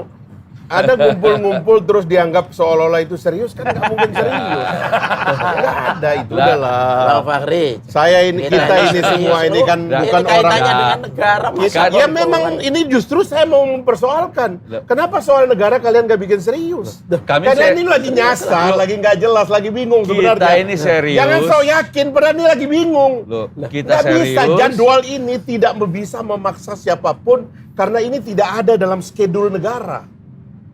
ada ngumpul-ngumpul terus dianggap seolah-olah itu serius kan nggak mungkin serius. Nggak ada itu
Lah.
adalah.
Bang Fakhri,
Saya ini kita ini semua ini kan
Nah,
bukan
ini
orang.
kaitannya dengan negara, Mas.
Ya memang ini justru saya mau mempersoalkan.
Lah.
Kenapa soal negara kalian nggak bikin serius?
Kami
Karena
ser-
ini lagi nyasar, lagi nggak jelas, lagi bingung sebenarnya.
Kita ini serius.
Jangan sok yakin, padahal ini lagi bingung.
Loh, kita
Nggak
serius.
bisa, jadwal ini tidak bisa memaksa siapapun karena ini tidak ada dalam schedule negara.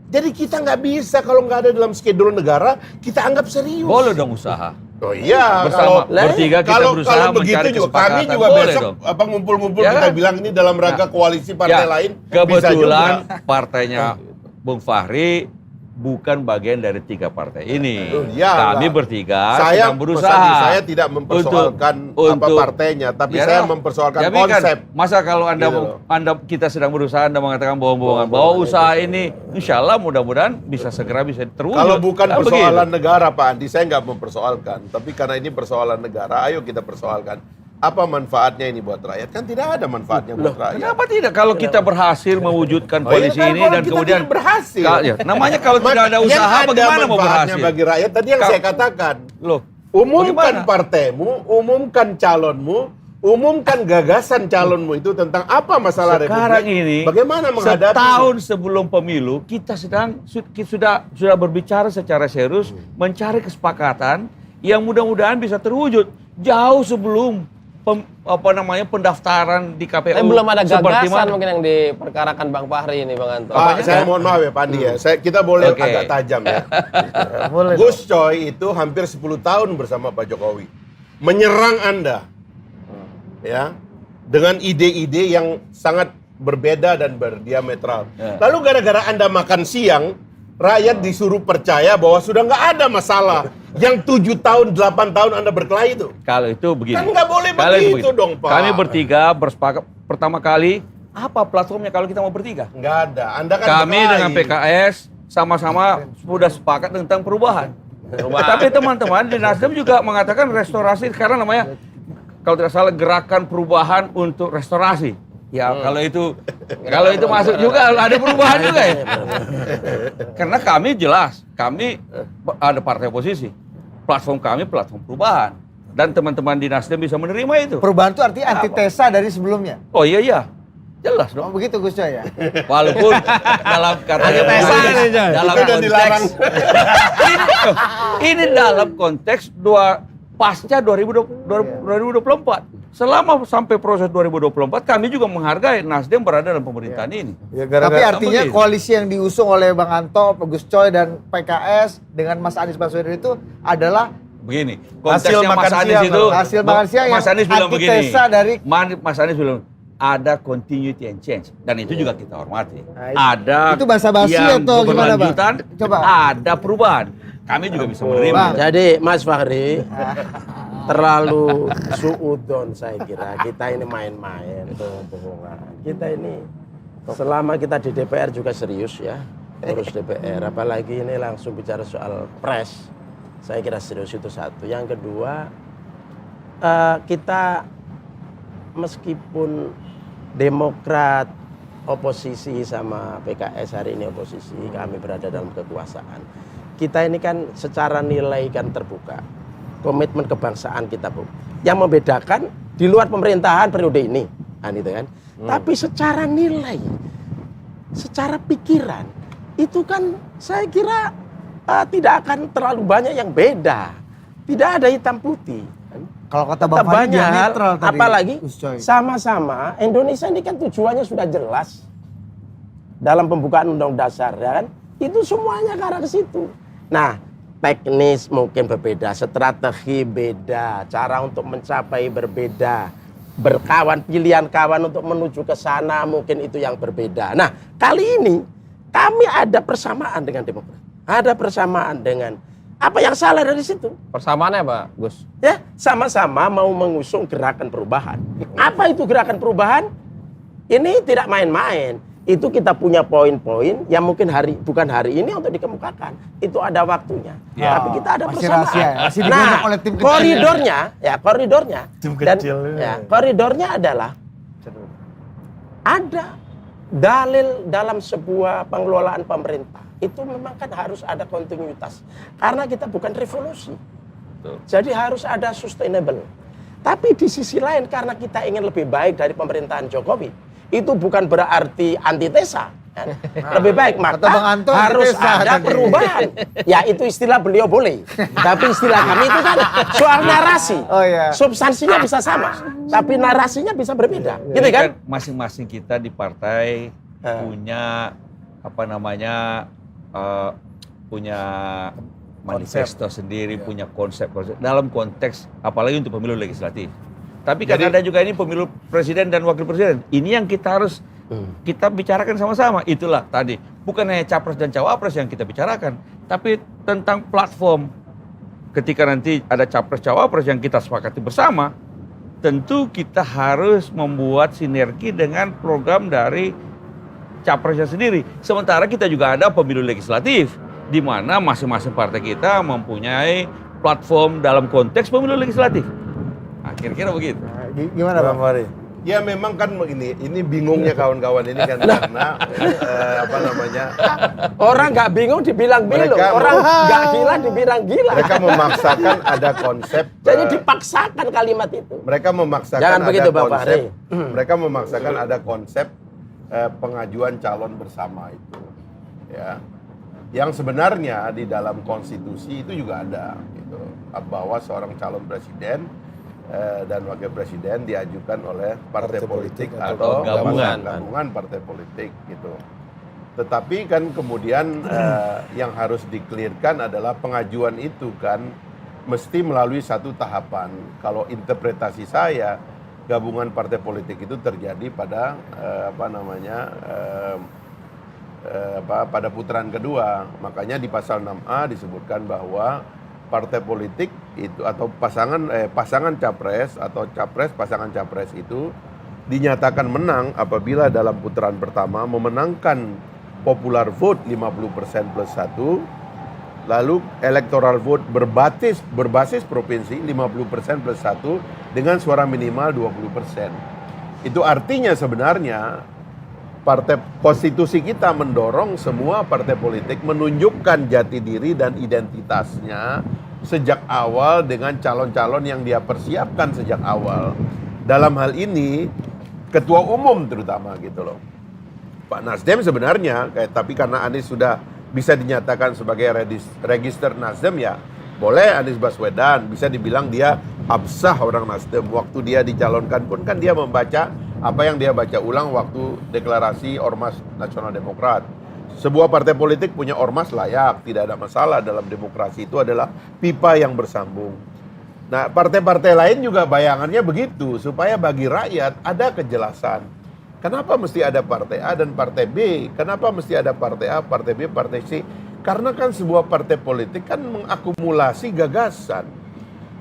Jadi kita nggak bisa kalau nggak ada dalam schedule negara, kita anggap serius.
Boleh dong usaha.
Oh iya,
Bersama
kalau
bertiga kita
kalau
berusaha
kalau begitu
mencari
juga
kesepakatan.
kami juga
Boleh
besok
dong.
ngumpul-ngumpul
Ya
kita
kan?
bilang ini dalam rangka koalisi partai
Ya,
lain bisa
kebetulan
juga.
partainya Bung Fahri bukan bagian dari 3 partai ini.
Ya,
Kami
lah.
bertiga
Saya
sedang berusaha.
saya tidak mempersoalkan apa partainya, tapi
Ya,
saya mempersoalkan
tapi kan,
konsep.
masa kalau Anda
Gitu
kita sedang berusaha, Anda mengatakan bohong-bohongan bahwa usaha ini insya Allah mudah-mudahan bisa segera bisa terwujud.
Kalau bukan
Kan
persoalan
begitu.
negara Pak Andi, saya nggak mempersoalkan. Tapi karena ini persoalan negara, ayo kita persoalkan. Apa manfaatnya ini buat rakyat? Kan tidak ada manfaatnya buat rakyat.
Kenapa tidak? Kalau kita berhasil mewujudkan
Oh iya,
polisi
kan
ini
kalau
dan
kita
kemudian
tidak berhasil.
Namanya kalau tidak ada
Yang
usaha
ada
bagaimana mau
manfaatnya
berhasil?
bagi rakyat? Tadi yang
Kal-
saya katakan.
Loh,
Umumkan
bagaimana?
partaimu, umumkan calonmu, umumkan gagasan calonmu itu tentang apa masalah
Sekarang
Republik.
ini
Bagaimana menghadapi
setahun sebelum pemilu kita sudah berbicara secara serius mencari kesepakatan yang mudah-mudahan bisa terwujud jauh sebelum pendaftaran di KPU.
Tapi belum ada
Seperti
gagasan
mana?
mungkin yang diperkarakan Bang Fahri ini, Bang Anto.
Pak, saya mohon maaf ya Pak Andi ya. Kita boleh
Oke.
agak tajam ya.
Boleh.
Gus Coy itu hampir 10 tahun bersama Pak Jokowi. Menyerang Anda. Ya. Dengan ide-ide yang sangat berbeda dan berdiametral.
Ya.
Lalu gara-gara Anda makan siang, rakyat disuruh percaya bahwa sudah nggak ada masalah. Yang 7 tahun, 8 tahun Anda berkelahi itu.
Kalau itu begini.
Kan nggak boleh
Kalau itu
begitu dong, Pak.
Kami bertiga bersepakat pertama kali apa platformnya kalau kita mau bertiga?
Nggak ada. Anda kan
Kami
berkelahi.
dengan PKS sama-sama sudah sepakat tentang perubahan. Tapi teman-teman di Nasdem juga mengatakan restorasi karena namanya kalau tidak salah gerakan perubahan untuk restorasi. Ya kalau itu masuk juga ada perubahan juga ya. Karena kami jelas, kami ada partai oposisi. Platform kami platform perubahan. Dan teman-teman di Nasdem bisa menerima itu.
Perubahan itu artinya antitesa dari sebelumnya.
Oh iya. Jelas
Oh
dong.
begitu Gus Coy ya?
Walaupun dalam katanya dalam
Itu udah dilarang.
ini dalam konteks pasca 2024. Selama sampai proses 2024 kami juga menghargai Nasdem berada dalam pemerintahan ini.
Tapi artinya
begitu.
koalisi yang diusung oleh Bang Anto, Gus Coy dan PKS dengan Mas Anies Baswedan itu adalah
Begini,
Hasil
konteksnya Mas
makan
Anies
siang,
itu
hasil makan siang
Mas
yang
Anies bilang begini.
antitesa dari-
Mas Anies bilang ada continuity and change dan itu juga kita hormati.
Nah, itu-
Ada
itu bahasa basi
yang
atau gimana, Bang?
berlanjutan,
Coba.
ada perubahan. Kami juga bisa menerima.
Bang.
Jadi Mas Fahri terlalu suudon saya kira. Kita ini main-main, bohong-bohongan. Kita ini selama kita di DPR juga serius ya, urus DPR. Apalagi ini langsung bicara soal pres. Saya kira serius itu satu. Yang kedua, kita meskipun Demokrat oposisi sama PKS hari ini oposisi, kami berada dalam kekuasaan. Kita ini kan secara nilai kan terbuka. Komitmen kebangsaan kita, Bu. Yang membedakan di luar pemerintahan periode ini. Kan itu kan. Tapi secara nilai, secara pikiran, itu kan saya kira tidak akan terlalu banyak yang beda. Tidak ada hitam putih.
Kalau kata Bang
Tetap
Fahri
banyak hal,
diametral tadi.
apalagi
Gus Coy.
sama-sama Indonesia ini kan tujuannya sudah jelas dalam pembukaan Undang-Undang Dasar ya kan, itu semuanya ke arah ke situ. Nah, teknis mungkin berbeda, strategi beda, cara untuk mencapai berbeda, berkawan, pilihan kawan untuk menuju ke sana mungkin itu yang berbeda. Nah, kali ini kami ada persamaan dengan Demokrat, ada persamaan dengan apa yang salah dari situ.
Persamaannya Pak Gus?
Ya, sama-sama mau mengusung gerakan perubahan. Apa itu gerakan perubahan? Ini tidak main-main. Itu kita punya poin-poin yang mungkin bukan hari ini untuk dikemukakan. Itu ada waktunya.
Ya.
Tapi kita ada
Masih
persamaan.
rahasia ya? Masih
Nah,
digodok oleh tim kecil.
koridornya
Tim
dan
kecil ini.
ya, koridornya adalah ada dalil dalam sebuah pengelolaan pemerintah. Itu memang kan harus ada kontinuitas. Karena kita bukan revolusi. Jadi harus ada sustainable. Tapi di sisi lain karena kita ingin lebih baik dari pemerintahan Jokowi, itu bukan berarti antitesa. Kan? Lebih baik maka
Kata Bang Anto,
harus
antitesa
ada
tadi.
perubahan. Ya itu istilah beliau boleh. Tapi istilah kami itu kan soal narasi.
Oh, iya.
Substansinya bisa sama, tapi narasinya bisa berbeda. Gitu
Ini
kan?
masing-masing kita di partai punya punya manifesto sendiri, punya konsep dalam konteks apalagi untuk pemilu legislatif. Tapi karena ada juga ini pemilu presiden dan wakil presiden. Ini yang kita harus kita bicarakan sama-sama. Itulah tadi bukan hanya capres dan cawapres yang kita bicarakan, tapi tentang platform. Ketika nanti ada capres cawapres yang kita sepakati bersama, tentu kita harus membuat sinergi dengan program dari capresnya sendiri. Sementara kita juga ada pemilu legislatif, di mana masing-masing partai kita mempunyai platform dalam konteks pemilu legislatif. Nah, kira-kira begitu.
Nah, gimana Bang?
Fahri.
Ya memang kan begini, ini bingungnya kawan-kawan ini kan karena apa namanya?
Orang nggak bingung dibilang bingung,
Mereka-
orang nggak gila dibilang gila.
Mereka memaksakan ada konsep.
Jadi dipaksakan kalimat itu.
Mereka memaksakan
Jangan
ada
begitu, Bapak
konsep.
Fahri.
Mereka memaksakan ada konsep pengajuan calon bersama itu. Ya. Yang sebenarnya di dalam konstitusi itu juga ada gitu. bahwa seorang calon presiden dan wakil presiden diajukan oleh partai politik atau gabungan partai politik gitu. Tetapi kan kemudian yang harus dikelirkan adalah pengajuan itu kan mesti melalui satu tahapan. Kalau interpretasi saya, gabungan partai politik itu terjadi pada pada putaran kedua. Makanya di pasal 6A disebutkan bahwa partai politik itu atau pasangan capres atau capres pasangan capres itu dinyatakan menang apabila dalam putaran pertama memenangkan popular vote 50% plus 1, lalu electoral vote berbasis provinsi 50% plus 1 dengan suara minimal 20%. Itu artinya sebenarnya partai konstitusi kita mendorong semua partai politik menunjukkan jati diri dan identitasnya sejak awal dengan calon-calon yang dia persiapkan sejak awal. Dalam hal ini ketua umum terutama gitu loh. Pak Nasdem sebenarnya, tapi karena Anies sudah bisa dinyatakan sebagai register Nasdem ya, boleh Anies Baswedan, bisa dibilang dia absah orang Nasdem. Waktu dia dicalonkan pun kan dia membaca apa yang dia baca ulang waktu deklarasi Ormas Nasional Demokrat. Sebuah partai politik punya ormas layak, tidak ada masalah dalam demokrasi, itu adalah pipa yang bersambung. Nah, partai-partai lain juga bayangannya begitu, supaya bagi rakyat ada kejelasan. Kenapa mesti ada partai A dan partai B? Kenapa mesti ada partai A, partai B, partai C? Karena kan sebuah partai politik kan mengakumulasi gagasan.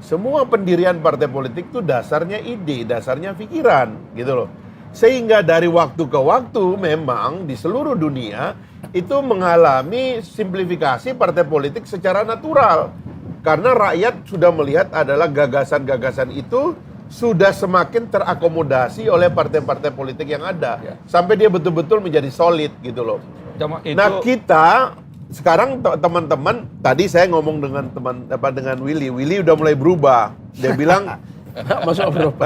Semua pendirian partai politik itu dasarnya ide, dasarnya pikiran, gitu loh. Sehingga dari waktu ke waktu memang di seluruh dunia itu mengalami simplifikasi partai politik secara natural. Karena rakyat sudah melihat adalah gagasan-gagasan itu sudah semakin terakomodasi oleh partai-partai politik yang ada. Sampai dia betul-betul menjadi solid gitu loh. Nah kita sekarang teman-teman, tadi saya ngomong dengan Willy udah mulai berubah. Dia bilang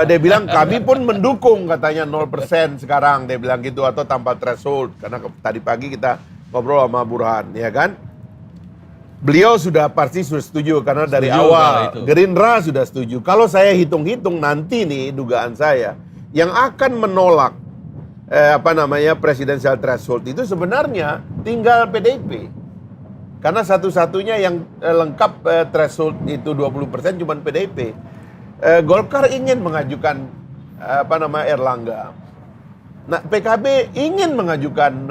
dia bilang kami pun mendukung katanya 0% sekarang, dia bilang gitu, atau tanpa threshold. Karena tadi pagi kita ngobrol sama Burhan, ya kan? Beliau sudah pasti sudah setuju karena dari awal Gerindra sudah setuju. Kalau saya hitung-hitung nanti nih dugaan saya yang akan menolak presidensial threshold itu sebenarnya tinggal PDIP. Karena satu-satunya yang lengkap threshold itu 20% cuma PDIP. Golkar ingin mengajukan Erlangga. Nah, PKB ingin mengajukan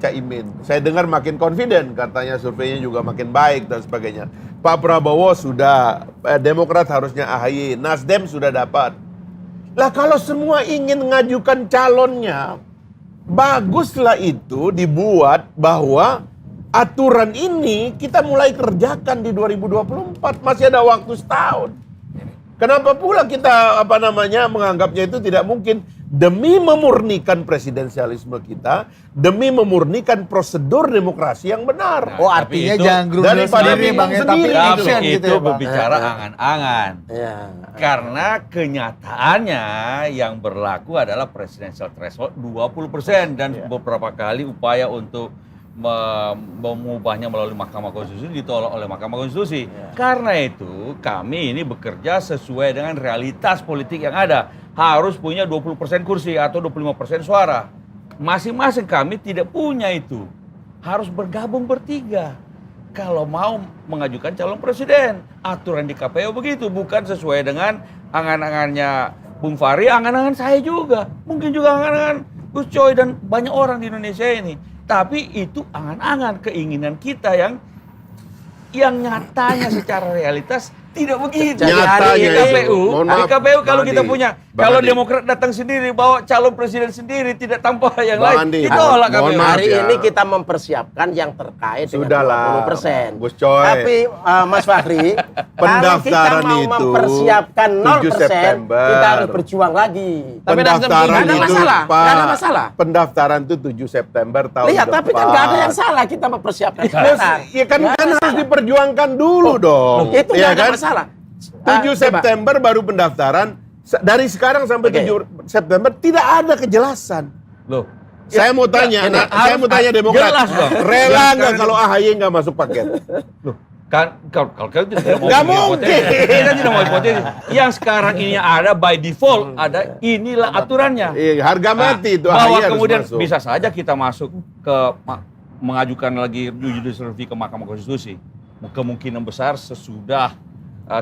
Caimin. Saya dengar makin confident, katanya surveinya juga makin baik dan sebagainya. Pak Prabowo sudah, Demokrat harusnya AHY, Nasdem sudah dapat. Lah kalau semua ingin mengajukan calonnya, baguslah itu dibuat bahwa aturan ini kita mulai kerjakan di 2024, masih ada waktu setahun. Kenapa pula kita menganggapnya itu tidak mungkin? Demi memurnikan presidensialisme kita, demi memurnikan prosedur demokrasi yang benar.
Oh, artinya jangan
daripada bingung sendiri
Tapi
gitu
itu
ya, Bang?
berbicara angan-angan.
Ya.
Karena kenyataannya yang berlaku adalah presidential threshold 20% dan beberapa kali upaya untuk mengubahnya melalui Mahkamah Konstitusi ditolak oleh Mahkamah Konstitusi. Karena itu kami ini bekerja sesuai dengan realitas politik yang ada. Harus punya 20% kursi atau 25% suara. Masing-masing kami tidak punya itu. Harus bergabung bertiga. Kalau mau mengajukan calon presiden. Aturan di KPU begitu. Bukan sesuai dengan angan-angannya Bung Fahri, angan-angan saya juga. Mungkin juga angan-angan Gus Coy dan banyak orang di Indonesia ini. Tapi itu angan-angan, keinginan kita yang nyatanya secara realitas tidak begitu.
Nyatanya
Di KPU,
di
KPU kalau kita
Andi,
punya,
Bang
kalau
Andi.
Demokrat datang sendiri bawa calon presiden sendiri tidak tanpa yang
Bang
lain,
Andi,
ditolak
mohon
KPU.
maaf
Hari
ya.
ini kita mempersiapkan yang terkait
Sudahlah,
dengan 20%.
Gus Coy.
Tapi Mas Fahri,
Pendaftaran
kalau kita mau
itu
mempersiapkan
7 September.
kita harus berjuang lagi.
Tapi
Pendaftaran
Nggak ada
itu,
masalah,
Pak,
nggak ada masalah.
Pendaftaran itu 7 September tahun
Lihat,
depan.
tapi kan nggak ada yang salah kita mempersiapkan
Terus,
sekarang.
ya kan
Nggak ada
harus
salah.
diperjuangkan dulu dong.
Itu
ya
nggak ada
kan?
masalah.
7 September baru pendaftaran. Dari sekarang sampai 7 September tidak ada kejelasan.
Loh,
Saya mau tanya, saya mau tanya Demokrat,
jelas dong.
rela nggak kalau AHY nggak masuk paket?
Kan kalau tidak mau
Nggak
hipotesis,
mungkin.
kita tidak mau hipotesis. Yang sekarang ini ada by default, ada inilah aturannya.
Iya, harga mati itu
Bahwa
AHY harus
kemudian
masuk.
bisa saja kita masuk ke mengajukan lagi judicial review ke Mahkamah Konstitusi. Kemungkinan besar sesudah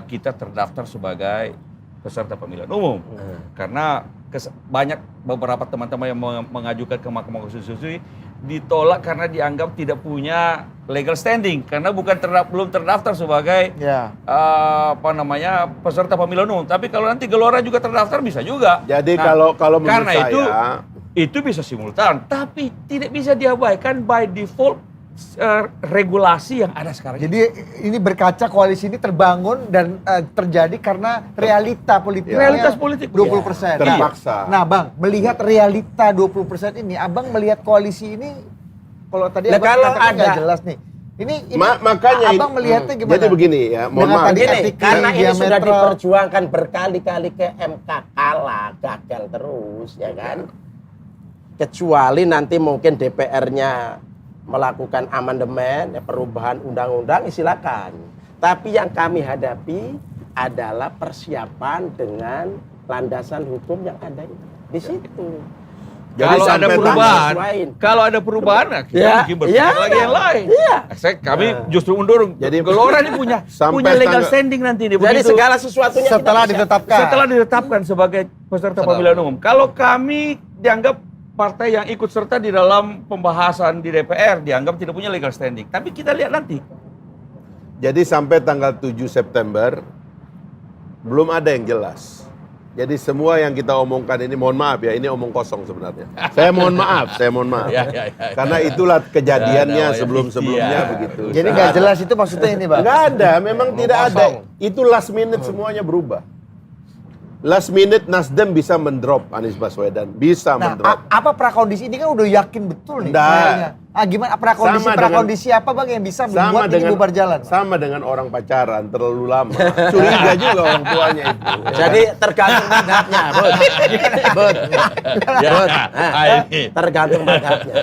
kita terdaftar sebagai peserta pemilihan umum. Karena banyak beberapa teman-teman yang mengajukan ke Mahkamah Konstitusi ditolak karena dianggap tidak punya legal standing karena belum terdaftar sebagai
Ya.
peserta pemilihan umum. Tapi kalau nanti Gelora juga terdaftar bisa juga.
Jadi
Nah,
kalau menurut
karena
saya
itu bisa simultan, tapi tidak bisa diabaikan by default regulasi yang ada sekarang.
Jadi ini berkaca koalisi ini terbangun dan terjadi karena realita politik.
Realitas politik.
20%.
Terpaksa.
Nah, Bang, melihat realita 20% ini, Abang melihat koalisi ini kalau tadi
Nah,
Abang
kalau
katakan nggak
ada-
jelas nih. Ini
makanya
Abang melihatnya gimana?
Jadi begini ya, mohon
Dengan
maaf.
tadi
Gini,
etik
karena
yang
ini sudah
diametral.
diperjuangkan berkali-kali ke MK, kalah, gagal terus, ya kan? Kecuali nanti mungkin DPR-nya melakukan amandemen, perubahan undang-undang, silakan. Tapi yang kami hadapi adalah persiapan dengan landasan hukum yang ada di situ.
Jadi
Kalau ada
sampai
perubahan,
sesuaiin.
kalau ada perubahan, nah kita
Ya,
mungkin berpikir
ya.
lagi yang lain.
Iya.
Kami justru mendorong.
Jadi
Gelora ini punya
sampai
legal
tanggal-
standing nanti.
Jadi
Begitu
segala sesuatunya
setelah
kita
ditetapkan.
setelah ditetapkan sebagai peserta pemilihan umum. Kalau kami dianggap partai yang ikut serta di dalam pembahasan di DPR dianggap tidak punya legal standing. Tapi kita lihat nanti.
Jadi sampai tanggal 7 September belum ada yang jelas. Jadi semua yang kita omongkan ini, mohon maaf ya, ini omong kosong sebenarnya. Saya mohon maaf.
Ya.
Karena itulah kejadiannya
Ya,
sebelum-sebelumnya
iya.
begitu.
Jadi nggak jelas itu maksudnya ini, Bang.
Nggak ada, memang tidak ada.
kosong.
Itu last minute semuanya berubah. Last minute Nasdem bisa mendrop Anies Baswedan, bisa
Nah,
mendrop.
apa prakondisi ini kan udah yakin betul nih
Nggak.
kayaknya. Gimana prakondisi apa Bang yang bisa membuat ini bubar jalan?
Sama dengan orang pacaran terlalu lama. Curiga juga orang tuanya itu.
Jadi tergantung madhabnya, Bud. Bud. Bud. Tergantung madhabnya.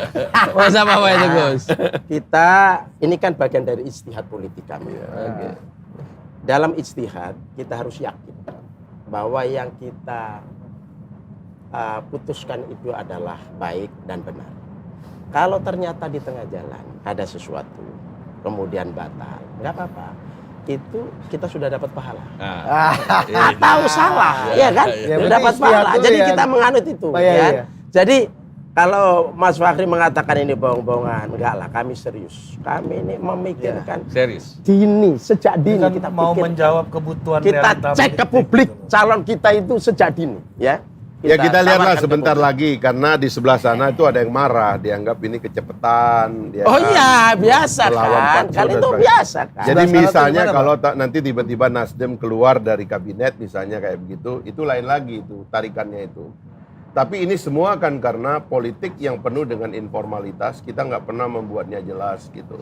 Masa apa itu, Gus?
Kita, ini kan bagian dari ijtihad politik kami. Dalam ijtihad, kita harus yakin bahwa yang kita putuskan itu adalah baik dan benar. Kalau ternyata di tengah jalan ada sesuatu, kemudian batal, nggak apa-apa. Itu kita sudah dapat pahala. Atau salah, ya kan?
Ya,
Sudah
berarti
dapat
ijtihad
pahala.
dulu
Jadi
ya.
kita menganut itu.
Oh, iya,
Ya.
iya.
Jadi kalau Mas Fakhri mengatakan ini bohong-bohongan, enggak lah, kami serius. Kami ini memikirkan
Serius.
dini, sejak dini
Kan
kita
mau
pikirkan.
menjawab kebutuhan
Kita
realita
cek ke
politik
publik
gitu.
calon kita itu sejak dini, ya.
Ya kita lihatlah
tawarkan ke
sebentar
publik.
lagi karena di sebelah sana itu ada yang marah, dianggap ini kecepatan. dia
Oh
kan
iya, biasa
melawan
kan.
fatwa
Kan
dan
itu
sebagainya.
biasa kan.
Jadi
Sebelah sana tuh
misalnya
gimana,
kalau nanti tiba-tiba Nasdem keluar dari kabinet misalnya kayak begitu, itu lain lagi itu tarikannya itu. Tapi ini semua kan karena politik yang penuh dengan informalitas, kita nggak pernah membuatnya jelas gitu.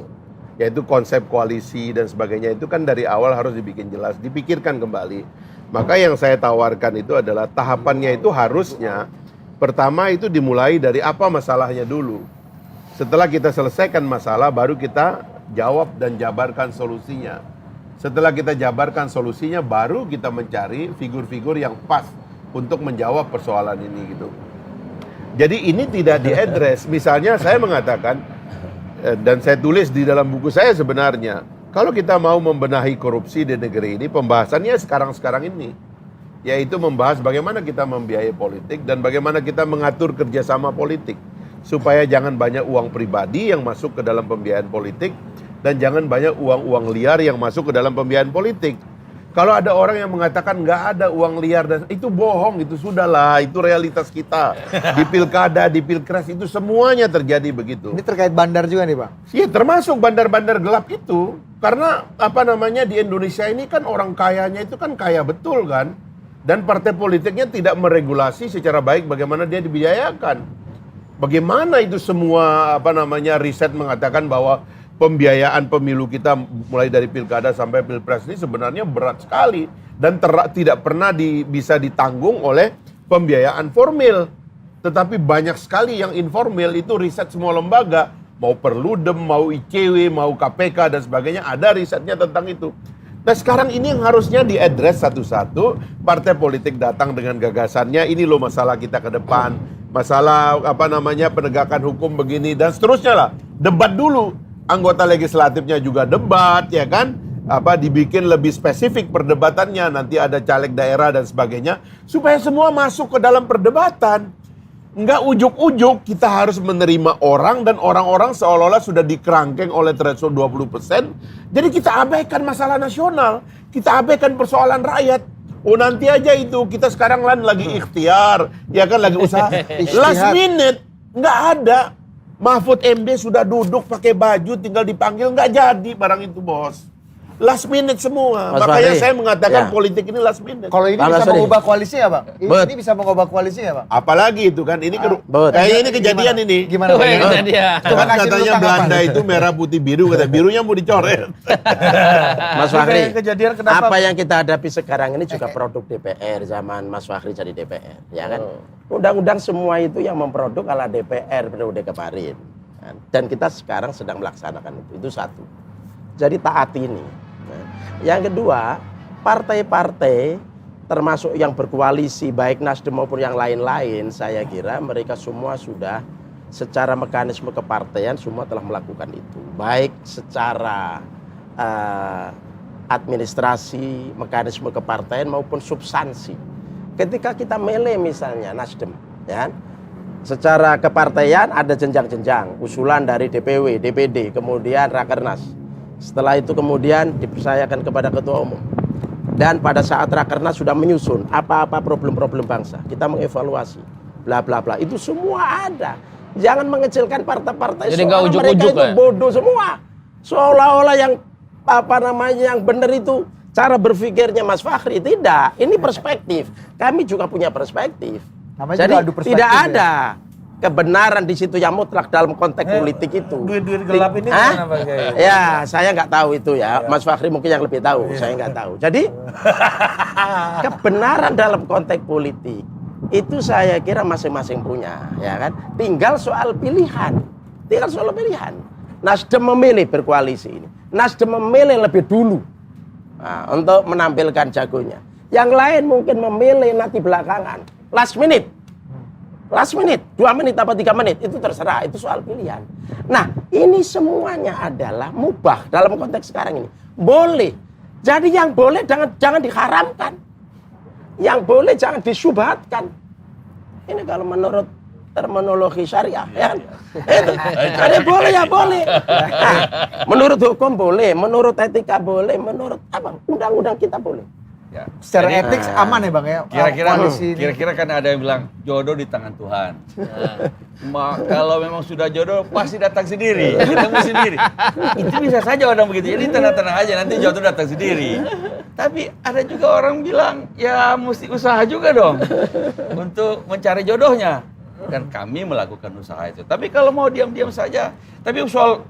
Yaitu konsep koalisi dan sebagainya itu kan dari awal harus dibikin jelas, dipikirkan kembali. Maka yang saya tawarkan itu adalah tahapannya itu harusnya pertama itu dimulai dari apa masalahnya dulu. Setelah kita selesaikan masalah, baru kita jawab dan jabarkan solusinya. Setelah kita jabarkan solusinya, baru kita mencari figur-figur yang pas untuk menjawab persoalan ini gitu. Jadi ini tidak diadres. Misalnya saya mengatakan, dan saya tulis di dalam buku saya sebenarnya, kalau kita mau membenahi korupsi di negeri ini, pembahasannya sekarang-sekarang ini. Yaitu membahas bagaimana kita membiayai politik dan bagaimana kita mengatur kerjasama politik. Supaya jangan banyak uang pribadi yang masuk ke dalam pembiayaan politik dan jangan banyak uang-uang liar yang masuk ke dalam pembiayaan politik. Kalau ada orang yang mengatakan nggak ada uang liar, dan itu bohong, itu sudahlah, itu realitas kita. Di pilkada, di pilpres itu semuanya terjadi begitu.
Ini terkait bandar juga nih, Bang.
Iya, termasuk bandar-bandar gelap itu. Karena apa namanya di Indonesia ini kan orang kayanya itu kan kaya betul kan. Dan partai politiknya tidak meregulasi secara baik bagaimana dia dibiayakan. Bagaimana itu semua apa namanya riset mengatakan bahwa pembiayaan pemilu kita mulai dari pilkada sampai pilpres ini sebenarnya berat sekali dan tidak pernah bisa ditanggung oleh pembiayaan formil. Tetapi banyak sekali yang informal itu riset semua lembaga mau Perludem, mau ICW, mau KPK dan sebagainya, ada risetnya tentang itu. Nah sekarang ini yang harusnya diadres satu-satu, partai politik datang dengan gagasannya, ini loh masalah kita ke depan, masalah penegakan hukum begini dan seterusnya lah. Debat dulu, anggota legislatifnya juga debat, ya kan? Dibikin lebih spesifik perdebatannya, nanti ada caleg daerah dan sebagainya, supaya semua masuk ke dalam perdebatan. Enggak ujuk-ujuk kita harus menerima orang dan orang-orang seolah-olah sudah dikerangkeng oleh threshold 20%. Jadi kita abaikan masalah nasional, kita abaikan persoalan rakyat. Oh nanti aja itu, kita sekarang lagi ikhtiar, ya kan lagi usaha. Last minute, nggak ada. Mahfud MD sudah duduk pakai baju, tinggal dipanggil, nggak jadi barang itu bos. Last minute semua.
Mas
Makanya
Fahri,
saya mengatakan
ya.
politik ini last minute.
Kalau ini
Bang
bisa
Nasri.
mengubah koalisi ya Bang?
Bet.
Ini bisa mengubah koalisi ya Bang?
Apalagi itu kan, ini
Bet.
kayaknya ini kejadian ini.
Gimana?
Tuh
Bang?
yang kejadian.
Coba
Kan
kasih dulu
katanya
tanggapan.
Belanda itu merah putih biru, kata birunya mau dicoret.
Mas Fahri,
Kejadian kenapa?
apa yang kita hadapi sekarang ini juga produk DPR zaman Mas Fahri jadi DPR, ya kan? Undang-undang semua itu yang memproduk ala DPR periode kemarin. Kan? Dan kita sekarang sedang melaksanakan itu satu. Jadi taati ini. Nah, yang kedua, partai-partai termasuk yang berkoalisi baik Nasdem maupun yang lain-lain, saya kira mereka semua sudah secara mekanisme kepartaian semua telah melakukan itu, baik secara administrasi, mekanisme kepartaian maupun substansi. Ketika kita milih misalnya Nasdem, ya, secara kepartaian ada jenjang-jenjang, usulan dari DPW, DPD, kemudian Rakernas. Setelah itu kemudian dipercayakan kepada ketua umum. Dan pada saat Rakernas sudah menyusun apa-apa problem-problem bangsa, kita mengevaluasi, bla bla bla. Itu semua ada. Jangan mengecilkan partai-partai.
Jadi nggak
seolah
ujuk-ujuk
mereka itu
lah ya?
bodoh semua. Seolah-olah yang yang benar itu cara berpikirnya Mas Fahri. Tidak, ini perspektif. Kami juga punya perspektif.
Namanya
Jadi
juga adu perspektif,
tidak
ya?
ada kebenaran di situ yang mutlak dalam konteks politik itu.
Duit-duit gelap ini
Hah?
gimana Pak Kiai?
Ya, saya nggak tahu itu ya. Mas Fahri mungkin yang lebih tahu. Saya nggak tahu. Jadi kebenaran dalam konteks politik itu saya kira masing-masing punya, ya kan? Tinggal soal pilihan. Tinggal soal pilihan. Nasdem memilih berkoalisi ini. Nasdem memilih lebih dulu untuk menampilkan jagonya. Yang lain mungkin memilih nanti belakangan. Last minute. Last minute, 2 menit apa 3 menit, itu terserah, itu soal pilihan. Nah, ini semuanya adalah mubah dalam konteks sekarang ini. Boleh. Jadi yang boleh jangan diharamkan. Yang boleh jangan disubhatkan. Ini kalau menurut terminologi syariah, ya kan? Jadi boleh ya boleh. Nah, menurut hukum boleh, menurut etika boleh, menurut apa? Undang-undang kita boleh.
Ya.
Secara
Jadi,
etik aman ya Bang ya? Koalisi ini.
Kira-kira kan ada yang bilang jodoh di tangan Tuhan. Kalau memang sudah jodoh pasti datang sendiri, ketemu sendiri. Itu bisa saja orang begitu. Jadi tenang-tenang aja nanti jodoh datang sendiri. Tapi ada juga orang bilang ya mesti usaha juga dong untuk mencari jodohnya. Dan kami melakukan usaha itu. Tapi kalau mau diam-diam saja, tapi soal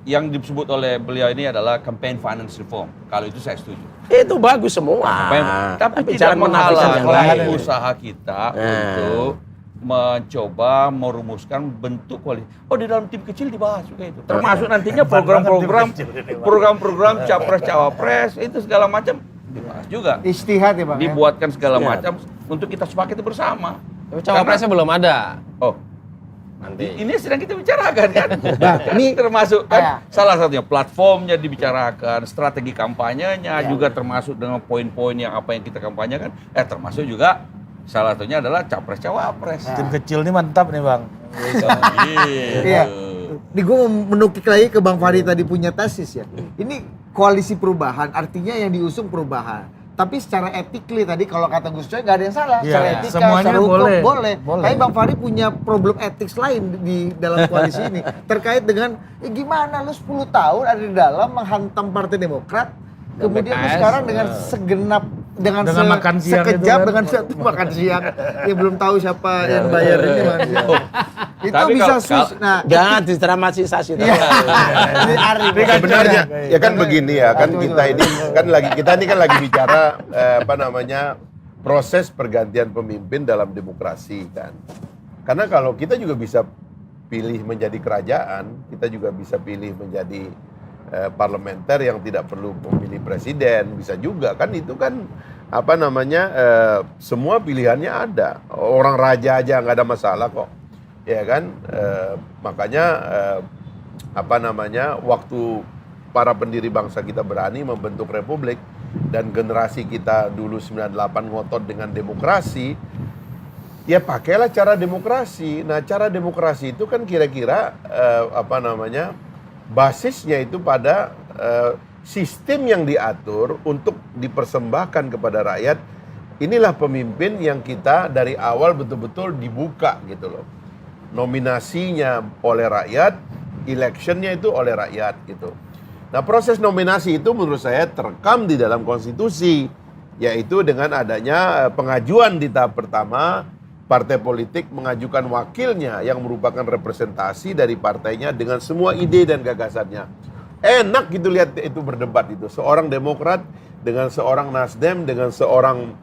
yang disebut oleh beliau ini adalah campaign finance reform. Kalau itu saya setuju.
Itu bagus semua.
Tapi tidak
jangan menafikan yang lain.
menghalangi usaha kita untuk mencoba merumuskan bentuk koalisi. Oh di dalam tim kecil dibahas juga itu. Termasuk nantinya program-program capres-cawapres itu segala macam dibahas juga.
Istihad ya Bang ya?
Dibuatkan segala
Istihad.
macam untuk kita sepakati bersama.
Tapi cawapresnya belum ada.
Oh,
Nanti.
ini sedang kita bicarakan kan.
ini-
termasuk
Ya.
kan salah satunya platformnya dibicarakan, strategi kampanyenya juga termasuk dengan poin-poin yang apa yang kita kampanyekan. Termasuk juga salah satunya adalah capres cawapres.
Tim kecil ini mantap nih Bang.
Iya. Di gue menukik lagi ke Bang Fahri tadi punya tesis ya. Ini koalisi perubahan, artinya yang diusung perubahan. Tapi secara etikly tadi kalau kata Gus Coy nggak ada yang salah.
Iya,
Secara
iya.
etika,
Semuanya
secara hukum
boleh.
boleh. Tapi Bang Fahri punya problem etik lain di dalam koalisi ini. Terkait dengan gimana lu 10 tahun ada di dalam menghantam Partai Demokrat. Kemudian lu
BPS,
sekarang dengan segenap dengan
makan siang itu
sekejap
kan.
dengan satu makan siang yang belum tahu siapa yang bayar ini makan siang. Itu
Tapi
bisa
kalau-
nah
Jangan didramatisasi.
Iya. Ini Ari.
Sebenarnya ya kan begini ya kan
Betul,
kita ini kan lagi bicara proses pergantian pemimpin dalam demokrasi kan. Karena kalau kita juga bisa pilih menjadi kerajaan, kita juga bisa pilih menjadi parlementer yang tidak perlu memilih presiden, bisa juga kan, itu kan apa namanya, semua pilihannya ada. Orang raja aja nggak ada masalah kok, ya kan. Makanya apa namanya, waktu para pendiri bangsa kita berani membentuk republik dan generasi kita dulu 98 ngotot dengan demokrasi, ya pakailah cara demokrasi. Nah, cara demokrasi itu kan kira-kira apa namanya, basisnya itu pada sistem yang diatur untuk dipersembahkan kepada rakyat. Inilah pemimpin yang kita dari awal betul-betul dibuka gitu loh. Nominasinya oleh rakyat, electionnya itu oleh rakyat gitu. Nah, proses nominasi itu menurut saya terekam di dalam konstitusi, yaitu dengan adanya pengajuan di tahap pertama, partai politik mengajukan wakilnya yang merupakan representasi dari partainya dengan semua ide dan gagasannya. Enak gitu lihat itu berdebat itu. Seorang Demokrat dengan seorang Nasdem, dengan seorang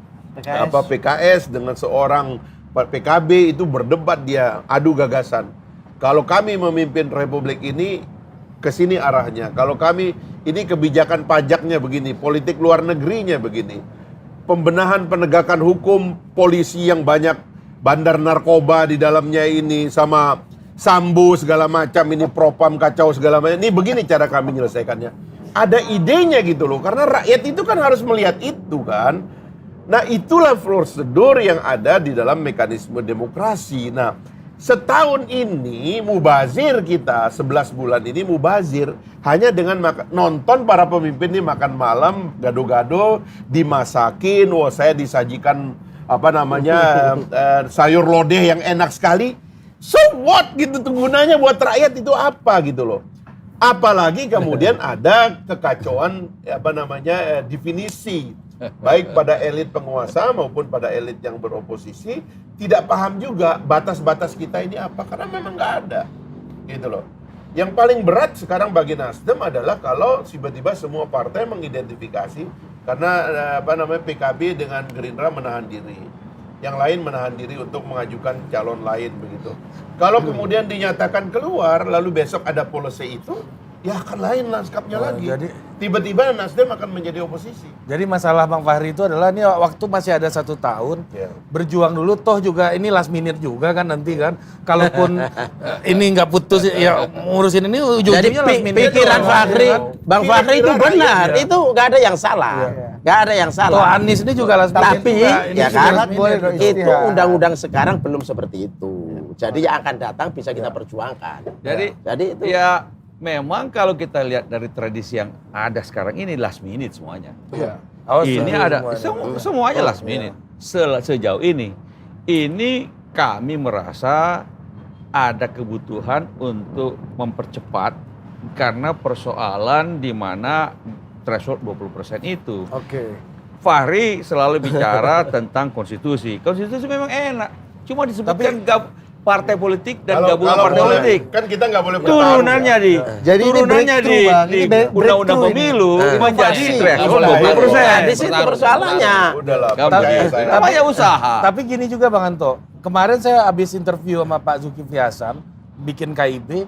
PKS, dengan seorang PKB itu berdebat, dia adu gagasan. Kalau kami memimpin republik ini, ke sini arahnya. Kalau kami, ini kebijakan pajaknya begini, politik luar negerinya begini. Pembenahan penegakan hukum, polisi yang banyak bandar narkoba di dalamnya ini, sama Sambo segala macam, ini propam kacau segala macam. Ini begini cara kami menyelesaikannya. Ada idenya gitu loh, karena rakyat itu kan harus melihat itu kan. Nah, itulah prosedur yang ada di dalam mekanisme demokrasi. Nah, setahun ini mubazir kita, 11 bulan ini mubazir hanya dengan nonton para pemimpin ini makan malam, gado-gado, dimasakin, wah saya disajikan apa namanya sayur lodeh yang enak sekali. So what gitu tuh, gunanya buat rakyat itu apa gitu loh. Apalagi kemudian ada kekacauan apa namanya definisi, baik pada elit penguasa maupun pada elit yang beroposisi, tidak paham juga batas-batas kita ini apa, karena memang nggak ada gitu loh. Yang paling berat sekarang bagi Nasdem adalah kalau tiba-tiba semua partai mengidentifikasi, karena apa namanya PKB dengan Gerindra menahan diri, yang lain menahan diri untuk mengajukan calon lain begitu. Kalau kemudian dinyatakan keluar, lalu besok ada policy itu, ya akan lain lanskapnya lagi.
Jadi
tiba-tiba Nasdem akan menjadi oposisi.
Jadi masalah Bang Fahri itu adalah ini waktu masih ada 1 tahun, berjuang dulu, toh juga ini last minute juga kan nanti kan. Kalaupun ini nggak putus ya ngurusin ini ujung-ujungnya
Jadi
last minute.
pikiran Fahri, Bang Fahri itu benar, itu nggak ada yang salah, nggak ada yang
Toh
salah.
Anies ini juga last minute.
Tapi
juga. Ini
ya
juga
kan,
last minute.
itu undang-undang sekarang belum seperti itu. Jadi yang akan datang bisa kita perjuangkan.
Jadi
itu
ya memang kalau kita lihat dari tradisi yang ada sekarang ini last minute semuanya.
Iya. Oh,
Ini ada
semuanya.
semuanya last minute. Sejauh ini kami merasa ada kebutuhan untuk mempercepat karena persoalan di mana threshold 20% itu.
Oke.
Fahri selalu bicara tentang konstitusi. Konstitusi memang enak, cuma disebutkan partai politik dan gabungan partai
boleh,
politik.
kan kita nggak boleh bertarung.
Turunannya
ya.
di
Jadi ini
turunannya di
breakthrough, Bang. Ini
undang-undang
breakthrough ini.
pemilu menjadi threshold
Nah,
20%.
Nah, di situ persoalannya.
Udahlah,
Tapi
percaya saya.
namanya usaha.
Tapi gini juga Bang Anto, kemarin saya habis interview sama Pak Zulkifli Hasan, bikin KIB,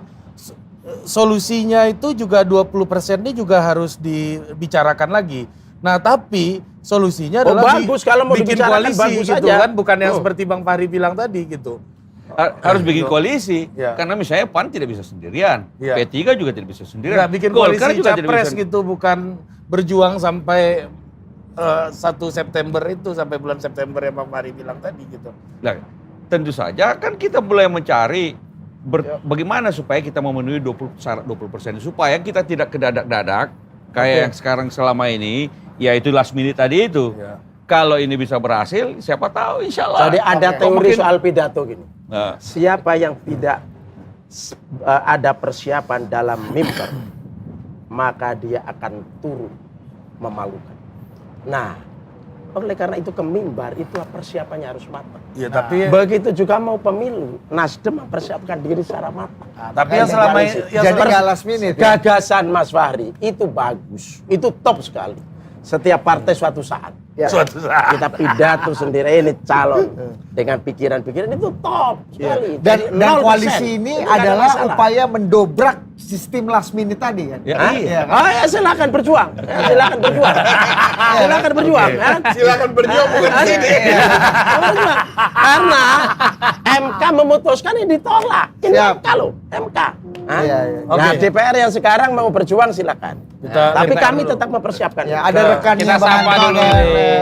solusinya itu juga 20% ini juga harus dibicarakan lagi. Nah tapi solusinya adalah
bagus, kalau mau
bikin
dibicarakan
koalisi
bagus
gitu
aja.
kan, bukan yang seperti Bang Fahri bilang tadi gitu.
Harus bikin koalisi,
Ya.
karena misalnya PAN tidak bisa sendirian,
Ya.
P3 juga tidak bisa sendirian,
Nggak bikin
Golkar
koalisi
juga tidak
capres
bisa.
gitu, bukan berjuang sampai 1 September itu, sampai bulan September yang Bang Fahri bilang tadi gitu.
Nah, tentu saja kan kita mulai mencari bagaimana supaya kita memenuhi syarat 20% supaya kita tidak kedadak-dadak kayak yang sekarang selama ini, yaitu last minute tadi itu.
Ya.
Kalau ini bisa berhasil, siapa tahu insya Allah.
Jadi ada teori soal pidato gini.
Nah,
Siapa yang tidak ada persiapan dalam mimbar, maka dia akan turun memalukan. Nah, oleh karena itu ke mimbar itu persiapannya harus matang.
Ya, tapi
Begitu juga mau pemilu, Nasdem mempersiapkan diri secara matang.
tapi yang selama ini
Jadi nggak last minute.
Gagasan Mas Fahri itu bagus, itu top sekali. Setiap partai suatu saat
Ya.
Suatu saat kita pidato sendiri ini calon dengan pikiran-pikiran itu top sekali.
Dan
0%.
koalisi ini
Itu nggak ada
adalah
masalah.
upaya mendobrak sistem last minute tadi kan.
Hah?
Iya.
Oh ya silakan berjuang. Silakan berjuang. Silakan berjuang. Ya.
Silakan berjuang bukan sini.
Berjuang. Karena MK memutuskan ini ditolak. Ini
Siap.
MK loh, MK. Hah?
Iya, iya.
Nah,
Oke.
DPR yang sekarang mau berjuang silakan.
Kita
Tapi
lihat
kami
dulu.
tetap mempersiapkan.
Ya, ada rekannya
Kita
Bang
sapa
Anton
dulu
ya.
nih.